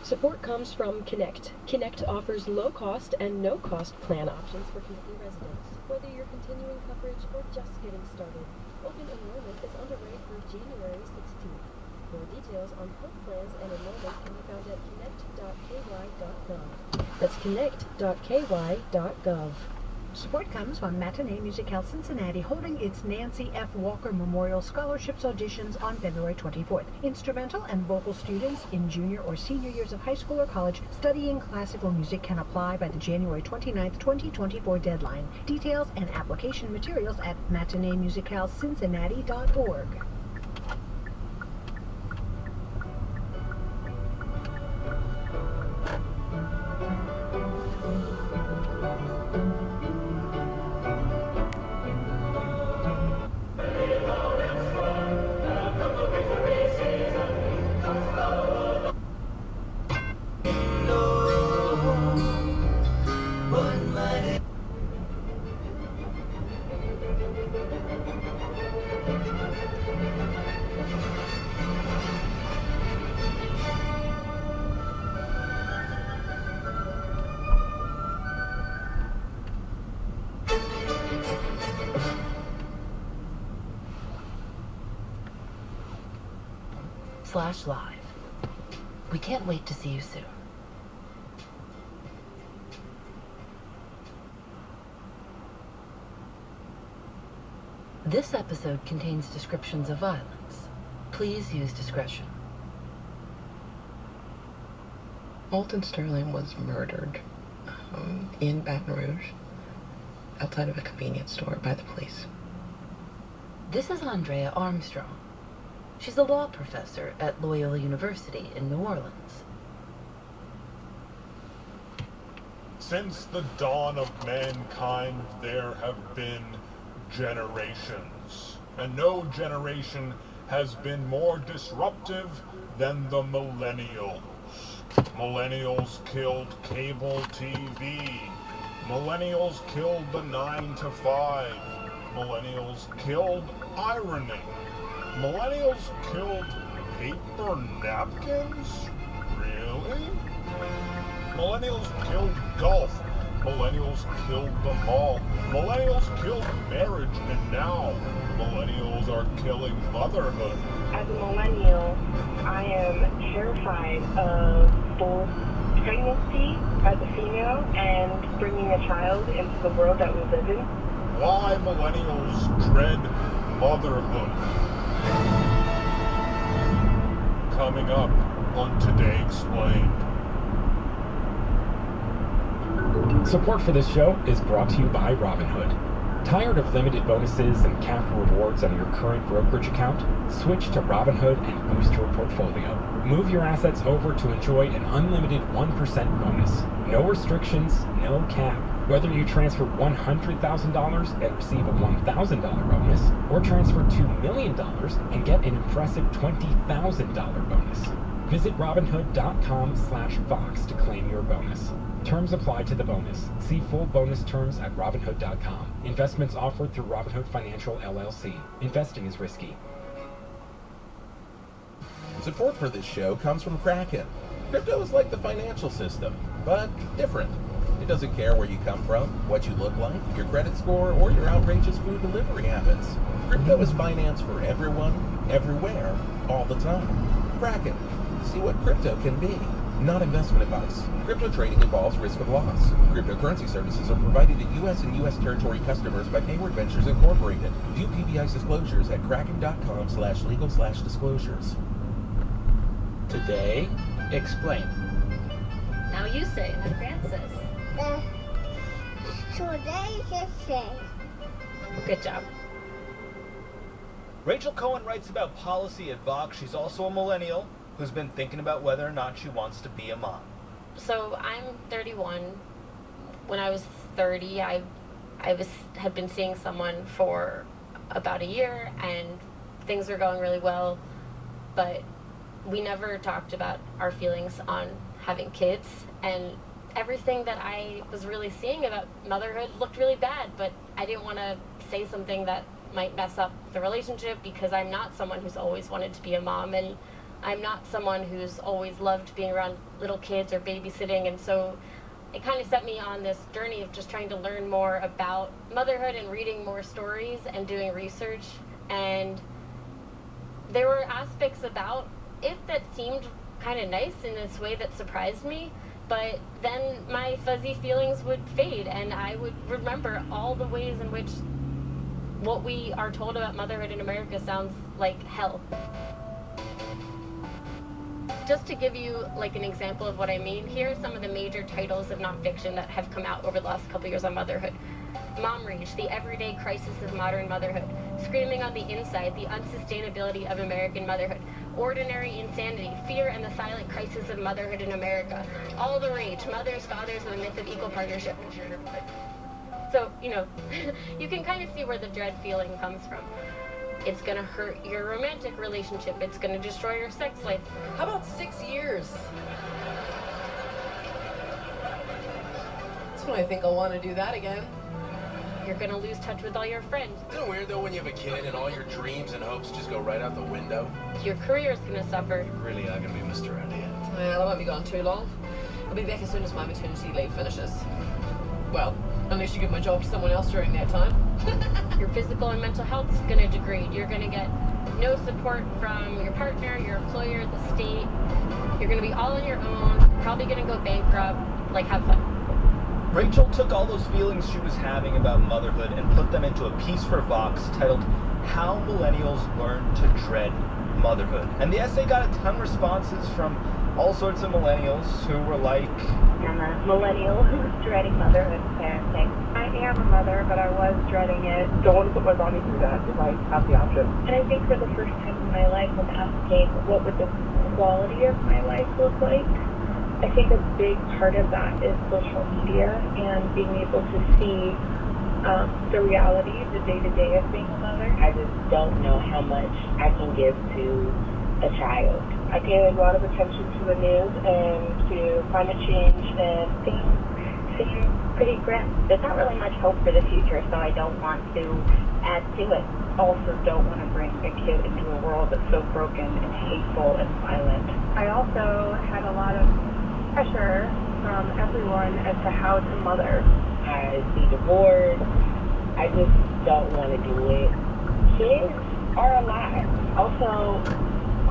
Support comes from Connect. Connect offers low-cost and no-cost plan options for Canadian residents, whether you're continuing coverage or just getting started. Open enrollment is underway through January 16th. More details on health plans and enrollment can be found at connect.ky.gov. That's connect.ky.gov.
Support comes from Matinee Musicale Cincinnati holding its Nancy F. Walker Memorial Scholarships auditions on February 24th. Instrumental and vocal students in junior or senior years of high school or college studying classical music can apply by the January 29th, 2024 deadline. Details and application materials at matineemusicalcincinnati.org.
/live. We can't wait to see you soon. This episode contains descriptions of violence. Please use discretion.
Alton Sterling was murdered in Baton Rouge, outside of a convenience store, by the police.
This is Andrea Armstrong. She's a law professor at Loyola University in New Orleans.
Since the dawn of mankind, there have been generations, and no generation has been more disruptive than the millennials. Millennials killed cable TV. Millennials killed the 9 to 5. Millennials killed ironing. Millennials killed paper napkins? Really? Millennials killed golf. Millennials killed the mall. Millennials killed marriage, and now millennials are killing motherhood.
As a millennial, I am terrified of both pregnancy as a female and bringing a child into the world that we live in.
Why millennials dread motherhood. Coming up on Today Explained.
Support for this show is brought to you by Robinhood. Tired of limited bonuses and capped rewards on your current brokerage account? Switch to Robinhood and boost your portfolio. Move your assets over to enjoy an unlimited 1% bonus. No restrictions, no cap. Whether you transfer $100,000 and receive a $1,000 bonus, or transfer $2 million and get an impressive $20,000 bonus. Visit Robinhood.com/Vox to claim your bonus. Terms apply to the bonus. See full bonus terms at Robinhood.com. Investments offered through Robinhood Financial LLC. Investing is risky.
Support for this show comes from Kraken. Crypto is like the financial system, but different. It doesn't care where you come from, what you look like, your credit score, or your outrageous food delivery habits. Crypto is finance for everyone, everywhere, all the time. Kraken. See what crypto can be. Not investment advice. Crypto trading involves risk of loss. Cryptocurrency services are provided to U.S. and U.S. territory customers by Payward Ventures Incorporated. View PBI's disclosures at kraken.com/legal/disclosures.
Today Explained.
Now you say it, Francis.
Today Explained.
Good job.
Rachel Cohen writes about policy at Vox. She's also a millennial who's been thinking about whether or not she wants to be a mom.
So I'm 31. When I was 30, I had been seeing someone for about a year, and things were going really well, but we never talked about our feelings on having kids, and everything that I was really seeing about motherhood looked really bad, but I didn't want to say something that might mess up the relationship because I'm not someone who's always wanted to be a mom, and I'm not someone who's always loved being around little kids or babysitting, and so it kind of set me on this journey of just trying to learn more about motherhood and reading more stories and doing research. And there were aspects about it that seemed kind of nice in this way that surprised me, but then my fuzzy feelings would fade and I would remember all the ways in which what we are told about motherhood in America sounds like hell. Just to give you like an example of what I mean, here are some of the major titles of nonfiction that have come out over the last couple years on motherhood. Mom Rage, The Everyday Crisis of Modern Motherhood. Screaming on the Inside, The Unsustainability of American Motherhood. Ordinary Insanity, Fear and the Silent Crisis of Motherhood in America. All the Rage, Mothers, Fathers, and the Myth of Equal Partnership. So, you know, you can kind of see where the dread feeling comes from. It's gonna hurt your romantic relationship. It's gonna destroy your sex life.
How about 6 years? That's when I think I'll want to do that again.
You're gonna lose touch with all your friends.
Isn't it weird though when you have a kid and all your dreams and hopes just go right out the window?
Your career's gonna suffer.
Really are gonna be missed around here.
Well, I won't be gone too long. I'll be back as soon as my maternity leave finishes. Well, unless you give my job to someone else during that time.
Your physical and mental health is going to degrade. You're going to get no support from your partner, your employer, the state. You're going to be all on your own, probably going to go bankrupt. Like, have fun.
Rachel took all those feelings she was having about motherhood and put them into a piece for Vox titled How Millennials Learn to Dread Motherhood. And the essay got a ton of responses from all sorts of millennials who were like,
I'm a millennial who's dreading motherhood and parenting. I am a mother, but I was dreading it.
Don't want to put my body through that if I have the option.
And I think for the first time in my life, I'm asking, what would the quality of my life look like? I think a big part of that is social media and being able to see the reality, the day-to-day of being a mother.
I just don't know how much I can give to a child.
I pay a lot of attention to the news and to climate change, and things seem pretty grim.
There's not really much hope for the future, so I don't want to add to it.
Also don't want to bring a kid into a world that's so broken and hateful and violent. I also had a lot of pressure from everyone as to how to mother.
I see divorce. I just don't want to do it. Kids are alive.
Also,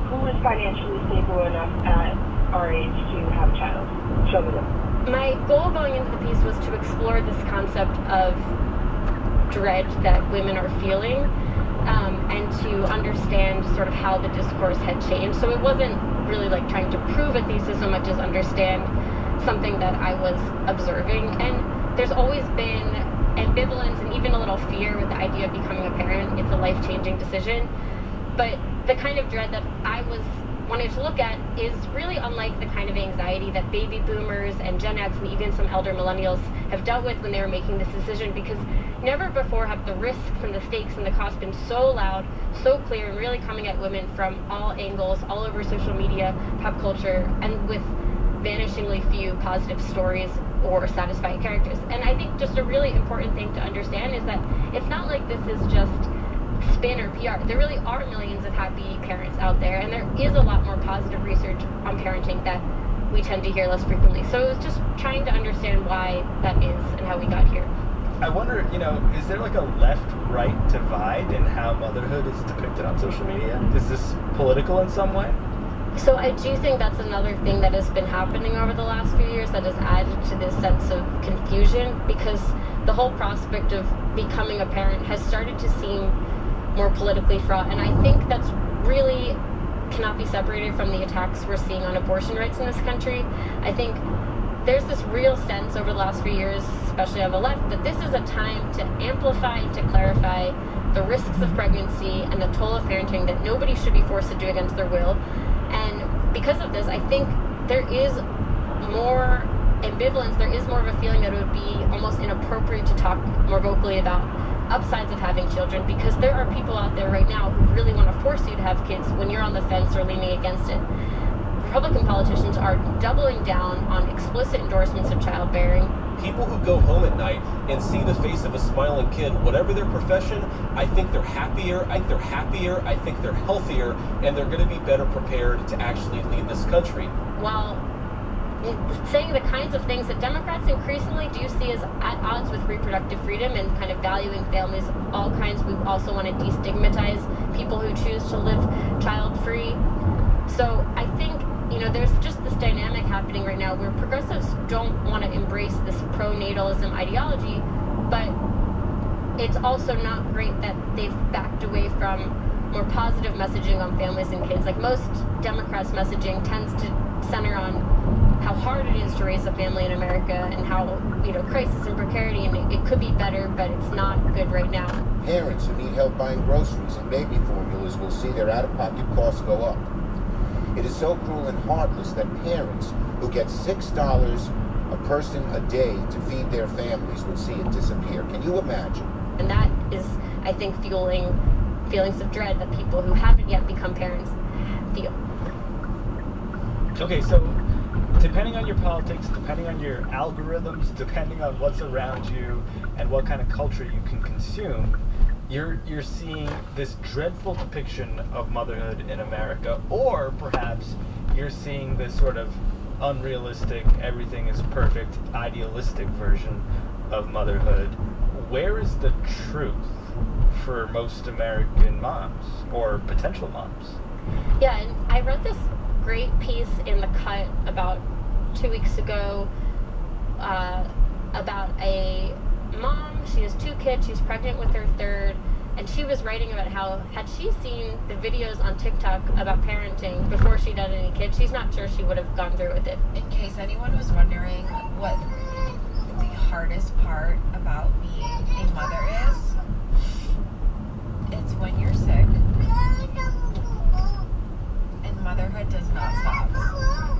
who is financially stable enough at our age to have a child? Show me them.
My goal going into the piece was to explore this concept of dread that women are feeling, and to understand sort of how the discourse had changed. So it wasn't really like trying to prove a thesis so much as understand something that I was observing. And there's always been ambivalence and even a little fear with the idea of becoming a parent. It's a life-changing decision. But the kind of dread that I was wanting to look at is really unlike the kind of anxiety that baby boomers and Gen X and even some elder millennials have dealt with when they were making this decision, because never before have the risks and the stakes and the costs been so loud, so clear, and really coming at women from all angles, all over social media, pop culture, and with vanishingly few positive stories or satisfying characters. And I think just a really important thing to understand is that it's not like this is just spin or PR. There really are millions of happy parents out there, and there is a lot more positive research on parenting that we tend to hear less frequently. So it was just trying to understand why that is and how we got here.
I wonder, is there like a left-right divide in how motherhood is depicted on social media? Is this political in some way?
So I do think that's another thing that has been happening over the last few years that has added to this sense of confusion, because the whole prospect of becoming a parent has started to seem more politically fraught, and I think that's really cannot be separated from the attacks we're seeing on abortion rights in this country. I think there's this real sense over the last few years, especially on the left, that this is a time to amplify and to clarify the risks of pregnancy and the toll of parenting that nobody should be forced to do against their will. And because of this, I think there is more ambivalence, there is more of a feeling that it would be almost inappropriate to talk more vocally about upsides of having children, because there are people out there right now who really want to force you to have kids when you're on the fence or leaning against it. Republican politicians are doubling down on explicit endorsements of childbearing.
People who go home at night and see the face of a smiling kid, whatever their profession, I think they're happier, I think they're healthier, and they're going to be better prepared to actually lead this country.
While saying the kinds of things that Democrats increasingly do see as at odds with reproductive freedom and kind of valuing families, all kinds, we also want to destigmatize people who choose to live child-free. So I think, you know, there's just this dynamic happening right now where progressives don't want to embrace this pronatalism ideology, but it's also not great that they've backed away from more positive messaging on families and kids. Like most Democrats' messaging tends to center on how hard it is to raise a family in America and how, you know, crisis and precarity, and it could be better, but it's not good right now.
Parents who need help buying groceries and baby formulas will see their out-of-pocket costs go up. It is so cruel and heartless that parents who get $6 a person a day to feed their families would see it disappear. Can you imagine?
And that is, I think, fueling feelings of dread that people who haven't yet become parents feel.
Okay, so depending on your politics, depending on your algorithms, depending on what's around you and what kind of culture you can consume, you're seeing this dreadful depiction of motherhood in America, or perhaps you're seeing this sort of unrealistic, everything is perfect, idealistic version of motherhood. Where is the truth for most American moms or potential moms?
Yeah, and I read this great piece in The Cut about 2 weeks ago about a mom. She has 2 kids. She's pregnant with her 3rd, and she was writing about how had she seen the videos on TikTok about parenting before she'd had any kids, she's not sure she would have gone through with it.
In case anyone was wondering what the hardest part about being a mother is, it's when you're sick, and motherhood does not stop.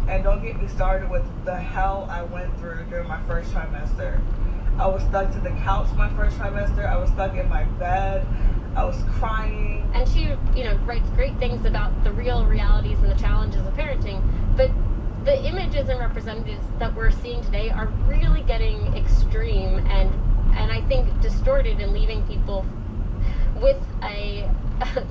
And don't get me started with the hell I went through during my first trimester. I was stuck to the couch my first trimester. I was stuck in my bed. I was crying.
And she, you know, writes great things about the real realities and the challenges of parenting, but the images and representatives that we're seeing today are really getting extreme and I think distorted and leaving people with a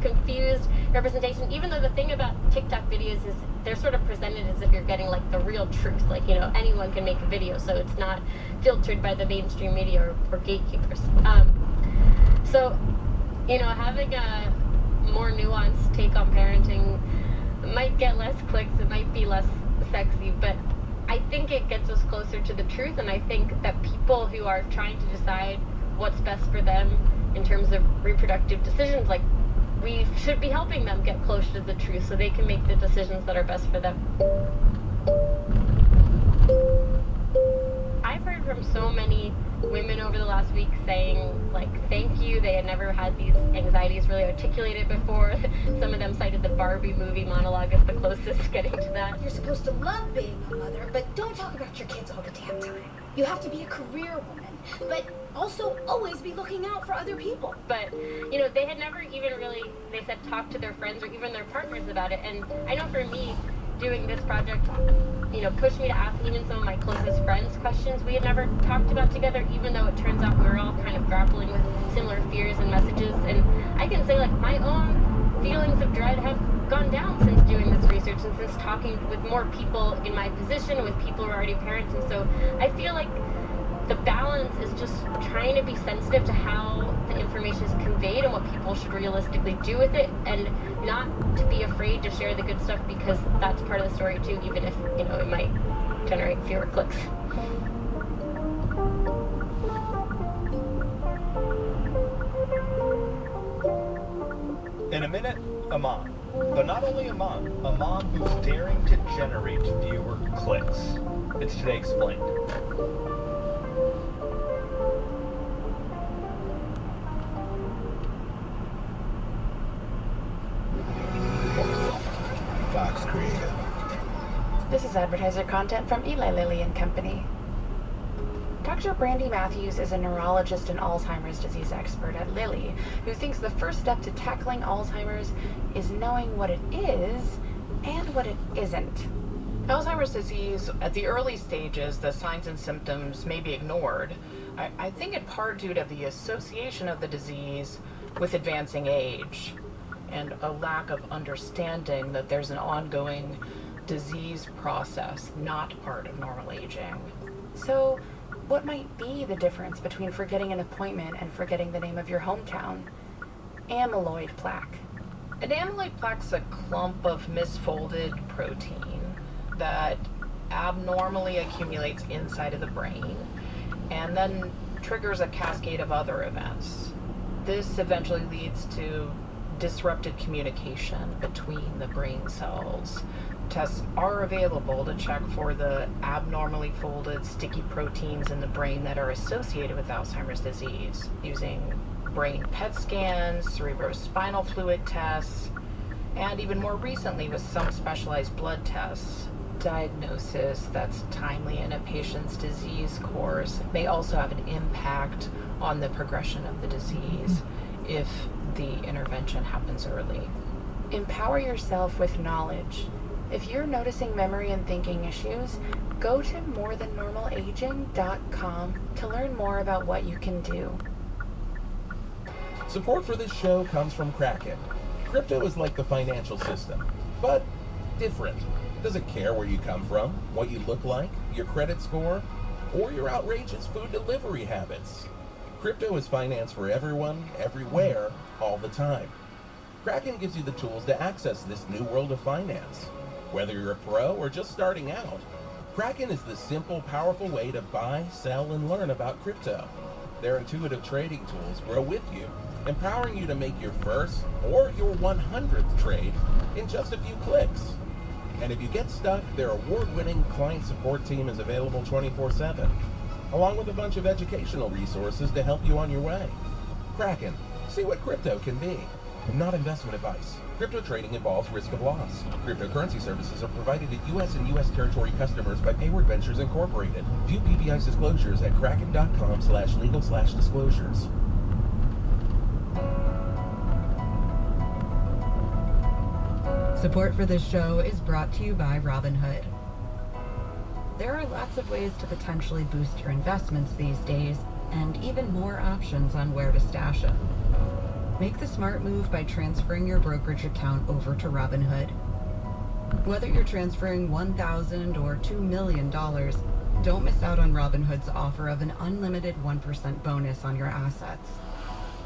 confused representation, even though the thing about TikTok videos is they're sort of presented as if you're getting like the real truth, like, you know, anyone can make a video, so it's not filtered by the mainstream media or gatekeepers. So, you know, having a more nuanced take on parenting might get less clicks, it might be less sexy, but I think it gets us closer to the truth, and I think that people who are trying to decide what's best for them in terms of reproductive decisions, like, we should be helping them get closer to the truth so they can make the decisions that are best for them. I've heard from so many women over the last week saying, like, thank you. They had never had these anxieties really articulated before. Some of them cited the Barbie movie monologue as the closest getting to that.
You're supposed to love being a mother, but don't talk about your kids all the damn time. You have to be a career woman, but also always be looking out for other people.
But, you know, they had never even really, they said, talked to their friends or even their partners about it. And I know for me, doing this project, you know, pushed me to ask even some of my closest friends questions we had never talked about together, even though it turns out we were all kind of grappling with similar fears and messages. And I can say, like, my own feelings of dread have gone down since doing this research and since talking with more people in my position, with people who are already parents. And so I feel like the balance is just trying to be sensitive to how the information is conveyed and what people should realistically do with it, and not to be afraid to share the good stuff, because that's part of the story too, even if, you know, it might generate fewer clicks.
In a minute, a mom. But not only a mom who's daring to generate fewer clicks. It's Today Explained.
Fox Creative.
This is advertiser content from Eli Lilly and Company. Dr. Brandy Matthews is a neurologist and Alzheimer's disease expert at Lilly who thinks the first step to tackling Alzheimer's is knowing what it is and what it isn't. Alzheimer's disease, at the early stages, the signs and symptoms may be ignored. I think in part due to the association of the disease with advancing age and a lack of understanding that there's an ongoing disease process, not part of normal aging. So, what might be the difference between forgetting an appointment and forgetting the name of your hometown? Amyloid plaque. An amyloid plaque's a clump of misfolded protein that abnormally accumulates inside of the brain and then triggers a cascade of other events. This eventually leads to disrupted communication between the brain cells. Tests are available to check for the abnormally folded sticky proteins in the brain that are associated with Alzheimer's disease, using brain PET scans, cerebrospinal fluid tests, and even more recently with some specialized blood tests. Diagnosis that's timely in a patient's disease course may also have an impact on the progression of the disease if the intervention happens early. Empower yourself with knowledge. If you're noticing memory and thinking issues, go to morethannormalaging.com to learn more about what you can do.
Support for this show comes from Kraken. Crypto is like the financial system, but different. It doesn't care where you come from, what you look like, your credit score, or your outrageous food delivery habits. Crypto is finance for everyone, everywhere, all the time. Kraken gives you the tools to access this new world of finance. Whether you're a pro or just starting out, Kraken is the simple, powerful way to buy, sell, and learn about crypto. Their intuitive trading tools grow with you, empowering you to make your first or your 100th trade in just a few clicks. And if you get stuck, their award-winning client support team is available 24/7, along with a bunch of educational resources to help you on your way. Kraken, see what crypto can be. Not investment advice. Crypto trading involves risk of loss. Cryptocurrency services are provided to U.S. and U.S. territory customers by Payward Ventures Incorporated. View PPI's disclosures at kraken.com/legal/disclosures.
Support for this show is brought to you by Robinhood. There are lots of ways to potentially boost your investments these days, and even more options on where to stash them. Make the smart move by transferring your brokerage account over to Robinhood. Whether you're transferring $1,000 or $2 million, don't miss out on Robinhood's offer of an unlimited 1% bonus on your assets.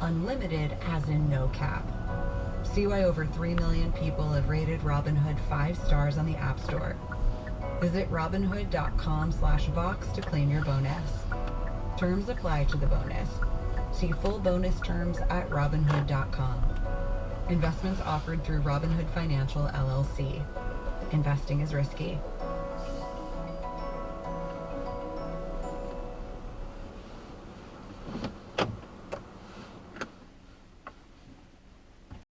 Unlimited as in no cap. See why over 3 million people have rated Robinhood 5 stars on the App Store. Visit robinhood.com/Vox to claim your bonus. Terms apply to the bonus. See full bonus terms at robinhood.com. Investments offered through Robinhood Financial, LLC. Investing is risky.